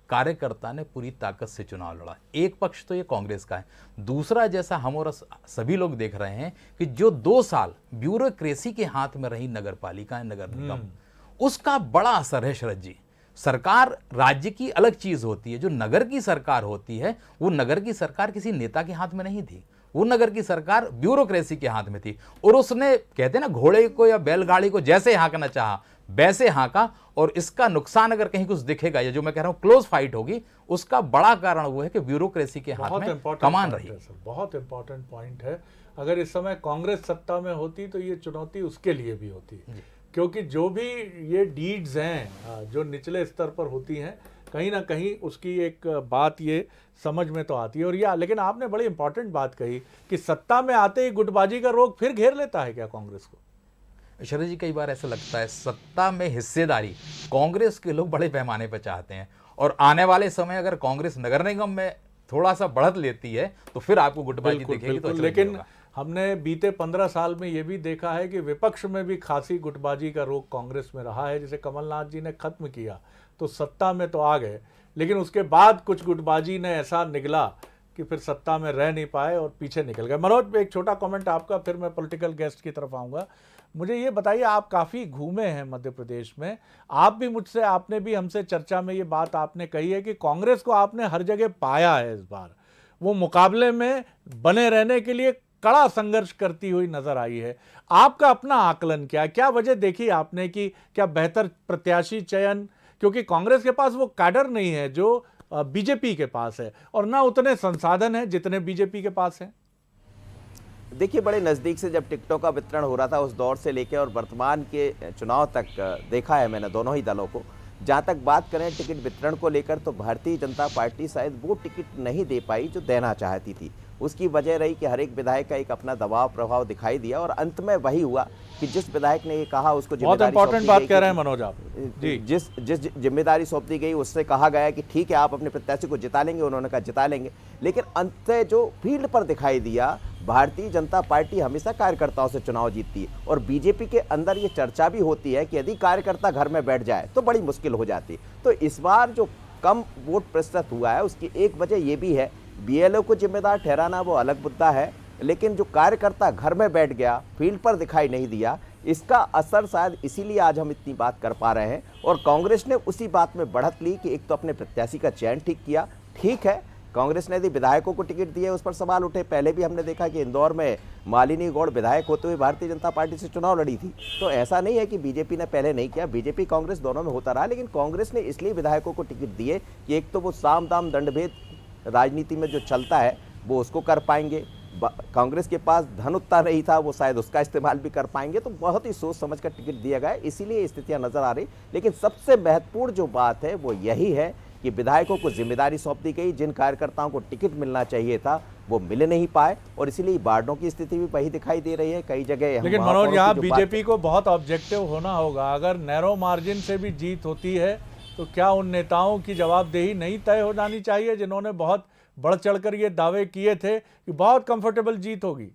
कार्यकर्ता ने पूरी ताकत से चुनाव लड़ा। एक पक्ष तो ये कांग्रेस का है, दूसरा जैसा हम और सभी लोग देख रहे हैं कि जो 2 साल ब्यूरोक्रेसी के हाथ में रही नगर पालिका नगर निगम, उसका बड़ा असर है शरद जी। सरकार राज्य की अलग चीज होती है, जो नगर की सरकार होती है वो नगर की सरकार किसी नेता के हाथ में नहीं थी, वो नगर की सरकार ब्यूरोक्रेसी के हाथ में थी। और उसने कहते हैं ना, घोड़े को या बैलगाड़ी को जैसे हाँकना चाहा वैसे हाँका, और इसका नुकसान अगर कहीं कुछ दिखेगा या जो मैं कह रहा हूं क्लोज फाइट होगी, उसका बड़ा कारण वो है कि ब्यूरोक्रेसी के हाथ में कमान रही। बहुत इंपॉर्टेंट पॉइंट है। अगर इस समय कांग्रेस सत्ता में होती तो ये चुनौती उसके लिए भी होती, क्योंकि जो भी ये डीड्स हैं जो निचले स्तर पर होती हैं, कहीं ना कहीं उसकी एक बात ये समझ में तो आती है। और या लेकिन आपने बड़ी इंपॉर्टेंट बात कही कि सत्ता में आते ही गुटबाजी का रोग फिर घेर लेता है क्या कांग्रेस को? शरद जी, कई बार ऐसा लगता है सत्ता में हिस्सेदारी कांग्रेस के लोग बड़े पैमाने पर चाहते हैं, और आने वाले समय अगर कांग्रेस नगर निगम में थोड़ा सा बढ़त लेती है तो फिर आपको गुटबाजी दिखेगी। तो लेकिन हमने बीते 15 साल में ये भी देखा है कि विपक्ष में भी खासी गुटबाजी का रोग कांग्रेस में रहा है। जिसे कमलनाथ जी ने खत्म किया तो सत्ता में तो आ गए, लेकिन उसके बाद कुछ गुटबाजी ने ऐसा निगला कि फिर सत्ता में रह नहीं पाए और पीछे निकल गए। मनोज, एक छोटा कमेंट आपका, फिर मैं पॉलिटिकल गेस्ट की तरफ आऊँगा। मुझे ये बताइए, आप काफ़ी घूमे हैं मध्य प्रदेश में, आप भी मुझसे, आपने भी हमसे चर्चा में ये बात आपने कही है कि कांग्रेस को आपने हर जगह पाया है। इस बार वो मुकाबले में बने रहने के लिए कड़ा संघर्ष करती हुई नजर आई है। आपका अपना आकलन क्या वजह देखी आपने कि क्या बेहतर प्रत्याशी चयन, क्योंकि कांग्रेस के पास वो कैडर नहीं है जो बीजेपी के पास है, और ना उतने संसाधन हैं जितने बीजेपी के पास हैं। देखिए, बड़े नज़दीक से जब टिकटों का वितरण हो रहा था उस दौर से लेकर और वर्तमान के चुनाव तक देखा है मैंने दोनों ही दलों को। जहाँ तक बात करें टिकट वितरण को लेकर, तो भारतीय जनता पार्टी शायद वो टिकट नहीं दे पाई जो देना चाहती थी। उसकी वजह रही कि हर एक विधायक का एक अपना दबाव प्रभाव दिखाई दिया, और अंत में वही हुआ कि जिस विधायक ने ये कहा उसको जिम्मेदारी बहुत इंपॉर्टेंट बात कह रहे हैं मनोज आप जी। जिस जिम्मेदारी सौंप दी गई उससे कहा गया कि ठीक है आप अपने प्रत्याशी को जिता लेंगे, उन्होंने कहा जिता लेंगे, लेकिन अंत जो फील्ड पर दिखाई दिया भारतीय जनता पार्टी हमेशा कार्यकर्ताओं से चुनाव जीतती है और बीजेपी के अंदर ये चर्चा भी होती है कि यदि कार्यकर्ता घर में बैठ जाए तो बड़ी मुश्किल हो जाती। तो इस बार जो कम वोट प्रतिशत हुआ है उसकी एक वजह ये भी है, बीएलओ को जिम्मेदार ठहराना वो अलग मुद्दा है, लेकिन जो कार्यकर्ता घर में बैठ गया, फील्ड पर दिखाई नहीं दिया, इसका असर शायद इसीलिए आज हम इतनी बात कर पा रहे हैं। और कांग्रेस ने उसी बात में बढ़त ली कि एक तो अपने प्रत्याशी का चयन ठीक किया, ठीक है कांग्रेस ने यदि विधायकों को टिकट दिए उस पर सवाल उठे। पहले भी हमने देखा कि इंदौर में मालिनी गौड़ विधायक होते हुए भारतीय जनता पार्टी से चुनाव लड़ी थी। तो ऐसा नहीं है कि बीजेपी ने पहले नहीं किया, बीजेपी कांग्रेस दोनों में होता रहा, लेकिन कांग्रेस ने इसलिए विधायकों को टिकट दिए कि एक तो वो साम दाम दंडभेद राजनीति में जो चलता है वो उसको कर पाएंगे, कांग्रेस के पास धन उतना नहीं था, वो शायद उसका इस्तेमाल भी कर पाएंगे। तो बहुत ही सोच समझ कर टिकट दिया गया, इसीलिए स्थितियां नजर आ रही। लेकिन सबसे महत्वपूर्ण जो बात है वो यही है कि विधायकों को जिम्मेदारी सौंप दी गई, जिन कार्यकर्ताओं को टिकट मिलना चाहिए था वो मिल नहीं पाए और इसीलिए वार्डों की स्थिति भी वही दिखाई दे रही है कई जगह। लेकिन मनोज, यहाँ बीजेपी को बहुत ऑब्जेक्टिव होना होगा। अगर नैरो मार्जिन से भी जीत होती है तो क्या उन नेताओं की जवाबदेही नहीं तय हो जानी चाहिए जिन्होंने बहुत बढ़ चढ़कर ये दावे किए थे कि बहुत कंफर्टेबल जीत होगी?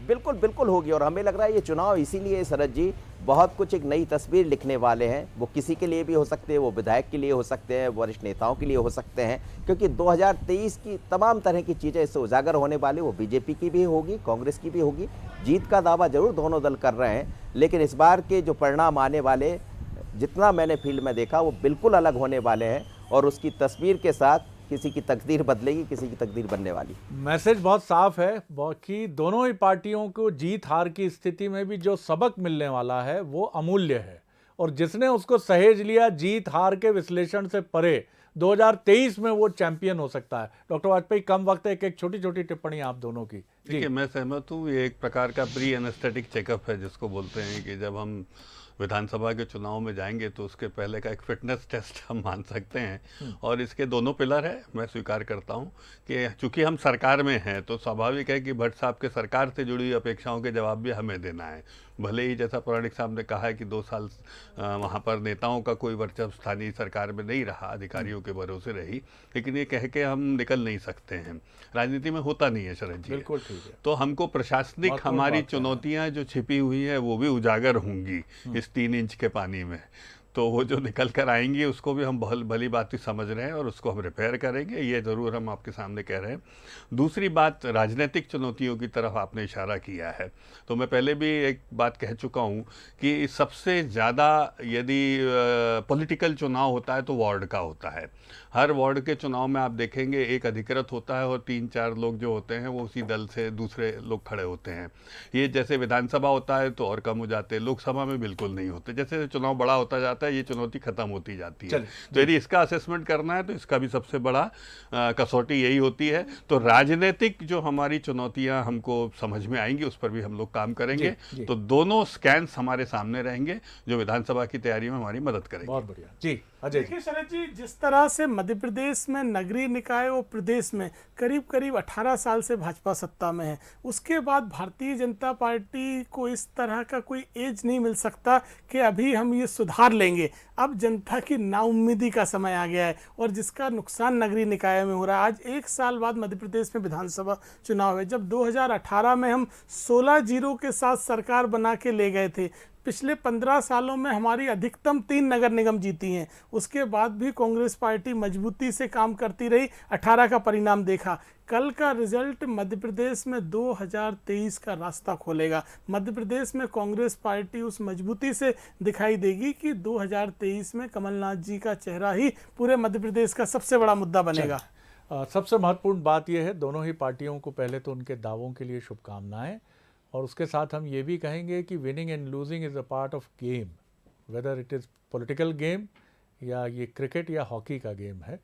बिल्कुल बिल्कुल होगी और हमें लग रहा है ये चुनाव इसीलिए शरद जी बहुत कुछ एक नई तस्वीर लिखने वाले हैं। वो किसी के लिए भी हो सकते हैं, वो विधायक के लिए हो सकते हैं, वरिष्ठ नेताओं के लिए हो सकते हैं, क्योंकि 2023 की तमाम तरह की चीज़ें इससे उजागर होने वाली। वो बीजेपी की भी होगी, कांग्रेस की भी होगी। जीत का दावा जरूर दोनों दल कर रहे हैं, लेकिन इस बार के जो परिणाम आने वाले, जितना मैंने फील्ड में देखा, वो बिल्कुल अलग होने वाले हैं और उसकी तस्वीर के साथ किसी की तकदीर बदलेगी, किसी की तकदीर बनने वाली। मैसेज बहुत साफ है कि दोनों ही पार्टियों को जीत हार की स्थिति में भी जो सबक मिलने वाला है वो अमूल्य है और जिसने उसको सहेज लिया जीत हार के विश्लेषण से परे 2023 में वो चैंपियन हो सकता है। डॉक्टर वाजपेयी, कम वक्त है, एक छोटी छोटी टिप्पणी आप दोनों की। देखिए, मैं सहमत हूँ। ये एक प्रकार का प्री एनेस्थेटिक चेकअप है जिसको बोलते हैं कि जब हम विधानसभा के चुनाव में जाएंगे तो उसके पहले का एक फिटनेस टेस्ट हम मान सकते हैं। और इसके दोनों पिलर है, मैं स्वीकार करता हूं कि चूंकि हम सरकार में हैं तो स्वाभाविक है कि भट्ट साहब के सरकार से जुड़ी अपेक्षाओं के जवाब भी हमें देना है। भले ही जैसा पौराणिक साहब ने कहा है कि 2 साल वहाँ पर नेताओं का कोई वर्चस्व स्थानीय सरकार में नहीं रहा, अधिकारियों के भरोसे रही, लेकिन ये कह के हम निकल नहीं सकते हैं। राजनीति में होता नहीं है शरद जी। बिल्कुल ठीक है। तो हमको प्रशासनिक हमारी चुनौतियां जो छिपी हुई हैं वो भी उजागर होंगी इस 3 इंच के पानी में। तो वो जो निकल कर आएंगी उसको भी हम भली बात ही समझ रहे हैं और उसको हम रिपेयर करेंगे, ये ज़रूर हम आपके सामने कह रहे हैं। दूसरी बात, राजनीतिक चुनौतियों की तरफ आपने इशारा किया है, तो मैं पहले भी एक बात कह चुका हूँ कि सबसे ज़्यादा यदि पॉलिटिकल चुनाव होता है तो वार्ड का होता है। हर वार्ड के चुनाव में आप देखेंगे एक अधिकृत होता है और 3-4 लोग जो होते हैं वो उसी दल से दूसरे लोग खड़े होते हैं। ये जैसे विधानसभा होता है तो और कम हो जाते हैं, लोकसभा में बिल्कुल नहीं होते। जैसे चुनाव बड़ा होता जाता है ये चुनौती खत्म होती जाती है। तो यदि इसका असेसमेंट करना है तो इसका भी सबसे बड़ा कसौटी यही होती है। तो राजनीतिक जो हमारी चुनौतियां हमको समझ में आएंगी उस पर भी हम लोग काम करेंगे। तो दोनों स्कैन्स हमारे सामने रहेंगे जो विधानसभा की तैयारी में हमारी मदद करेंगे। बहुत बढ़िया जी। अजय देखिए शरद जी, जिस तरह से मध्य प्रदेश में नगरीय निकाय और प्रदेश में करीब करीब 18 साल से भाजपा सत्ता में है, उसके बाद भारतीय जनता पार्टी को इस तरह का कोई एज नहीं मिल सकता कि अभी हम ये सुधार लेंगे। अब जनता की नाउम्मीदी का समय आ गया है और जिसका नुकसान नगरीय निकाय में हो रहा है। आज 1 साल बाद मध्य प्रदेश में विधानसभा चुनाव है। जब 2018 में हम 16-0 के साथ सरकार बना के ले गए थे, पिछले 15 सालों में हमारी अधिकतम 3 नगर निगम जीती हैं। उसके बाद भी कांग्रेस पार्टी मजबूती से काम करती रही, 18 का परिणाम देखा। कल का रिजल्ट मध्य प्रदेश में 2023 का रास्ता खोलेगा। मध्य प्रदेश में कांग्रेस पार्टी उस मजबूती से दिखाई देगी कि 2023 में कमलनाथ जी का चेहरा ही पूरे मध्य प्रदेश का सबसे बड़ा मुद्दा बनेगा। सबसे महत्वपूर्ण बात यह है, दोनों ही पार्टियों को पहले तो उनके दावों के लिए शुभकामनाएं, और उसके साथ हम ये भी कहेंगे कि winning and losing is a part of game, whether it is political game या ये क्रिकेट या हॉकी का गेम है।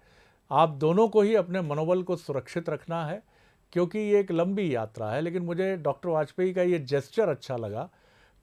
आप दोनों को ही अपने मनोबल को सुरक्षित रखना है क्योंकि ये एक लंबी यात्रा है। लेकिन मुझे डॉक्टर वाजपेयी का ये जेस्चर अच्छा लगा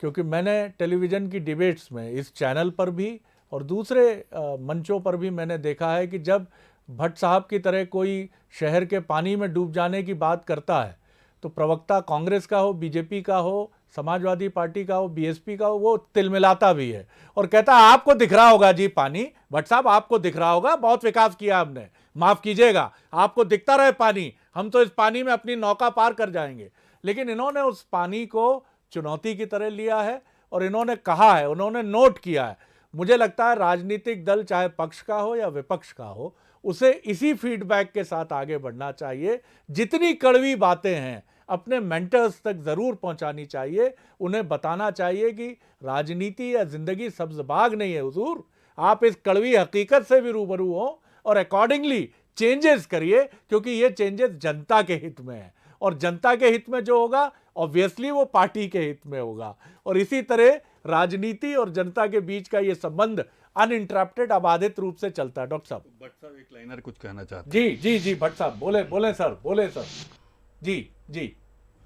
क्योंकि मैंने टेलीविज़न की डिबेट्स में, इस चैनल पर भी और दूसरे मंचों पर भी मैंने देखा है कि जब भट्ट साहब की तरह कोई शहर के पानी में डूब जाने की बात करता है तो प्रवक्ता कांग्रेस का हो, बीजेपी का हो, समाजवादी पार्टी का हो, बीएसपी का हो, वो तिलमिलाता भी है और कहता है आपको दिख रहा होगा जी पानी, भट्ट साहब आपको दिख रहा होगा, बहुत विकास किया हमने, माफ़ कीजिएगा, आपको दिखता रहे पानी, हम तो इस पानी में अपनी नौका पार कर जाएंगे। लेकिन इन्होंने उस पानी को चुनौती की तरह लिया है और इन्होंने कहा है, उन्होंने नोट किया है। मुझे लगता है राजनीतिक दल चाहे पक्ष का हो या विपक्ष का हो, उसे इसी फीडबैक के साथ आगे बढ़ना चाहिए। जितनी कड़वी बातें हैं अपने मेंटर्स तक जरूर पहुंचानी चाहिए। उन्हें बताना चाहिए कि राजनीति या जिंदगी सब्ज बाग नहीं है हुजूर, आप इस कड़वी हकीकत से भी रूबरू हो और अकॉर्डिंगली चेंजेस करिए, क्योंकि ये चेंजेस जनता के हित में है और जनता के हित में जो होगा ऑब्वियसली वो पार्टी के हित में होगा। और इसी तरह राजनीति और जनता के बीच का ये संबंध अनइंटरप्टेड, अबाधित रूप से चलता है। डॉक्टर साहब, भट्ट साहब एक लाइनर कुछ कहना चाहते हैं। जी भट्ट साहब बोले सर। जी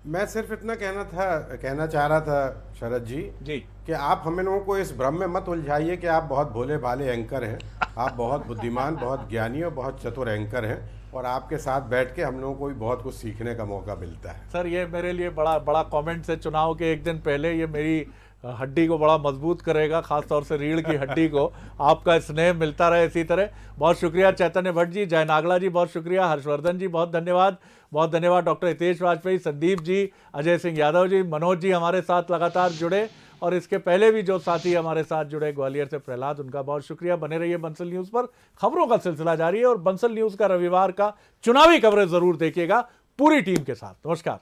मैं सिर्फ इतना कहना चाह रहा था शरद जी कि आप हम लोगों को इस भ्रम में मत उलझाइए कि आप बहुत भोले भाले एंकर हैं। आप बहुत बुद्धिमान, बहुत ज्ञानी और बहुत चतुर एंकर हैं और आपके साथ बैठ के हम लोगों को भी बहुत कुछ सीखने का मौका मिलता है। सर ये मेरे लिए बड़ा कमेंट है। चुनाव के एक दिन पहले ये मेरी हड्डी को बड़ा मजबूत करेगा, खासतौर से रीढ़ की हड्डी को। आपका स्नेह मिलता रहे इसी तरह। बहुत शुक्रिया चैतन्य भट्ट जी, जय नागला जी बहुत शुक्रिया, हर्षवर्धन जी बहुत धन्यवाद, बहुत धन्यवाद डॉक्टर हितेश वाजपेयी, संदीप जी, अजय सिंह यादव जी, मनोज जी हमारे साथ लगातार जुड़े और इसके पहले भी जो साथी हमारे साथ जुड़े ग्वालियर से प्रहलाद, उनका बहुत शुक्रिया। बने रहिए बंसल न्यूज़ पर, खबरों का सिलसिला जारी है और बंसल न्यूज़ का रविवार का चुनावी कवरेज जरूर देखिएगा पूरी टीम के साथ। नमस्कार।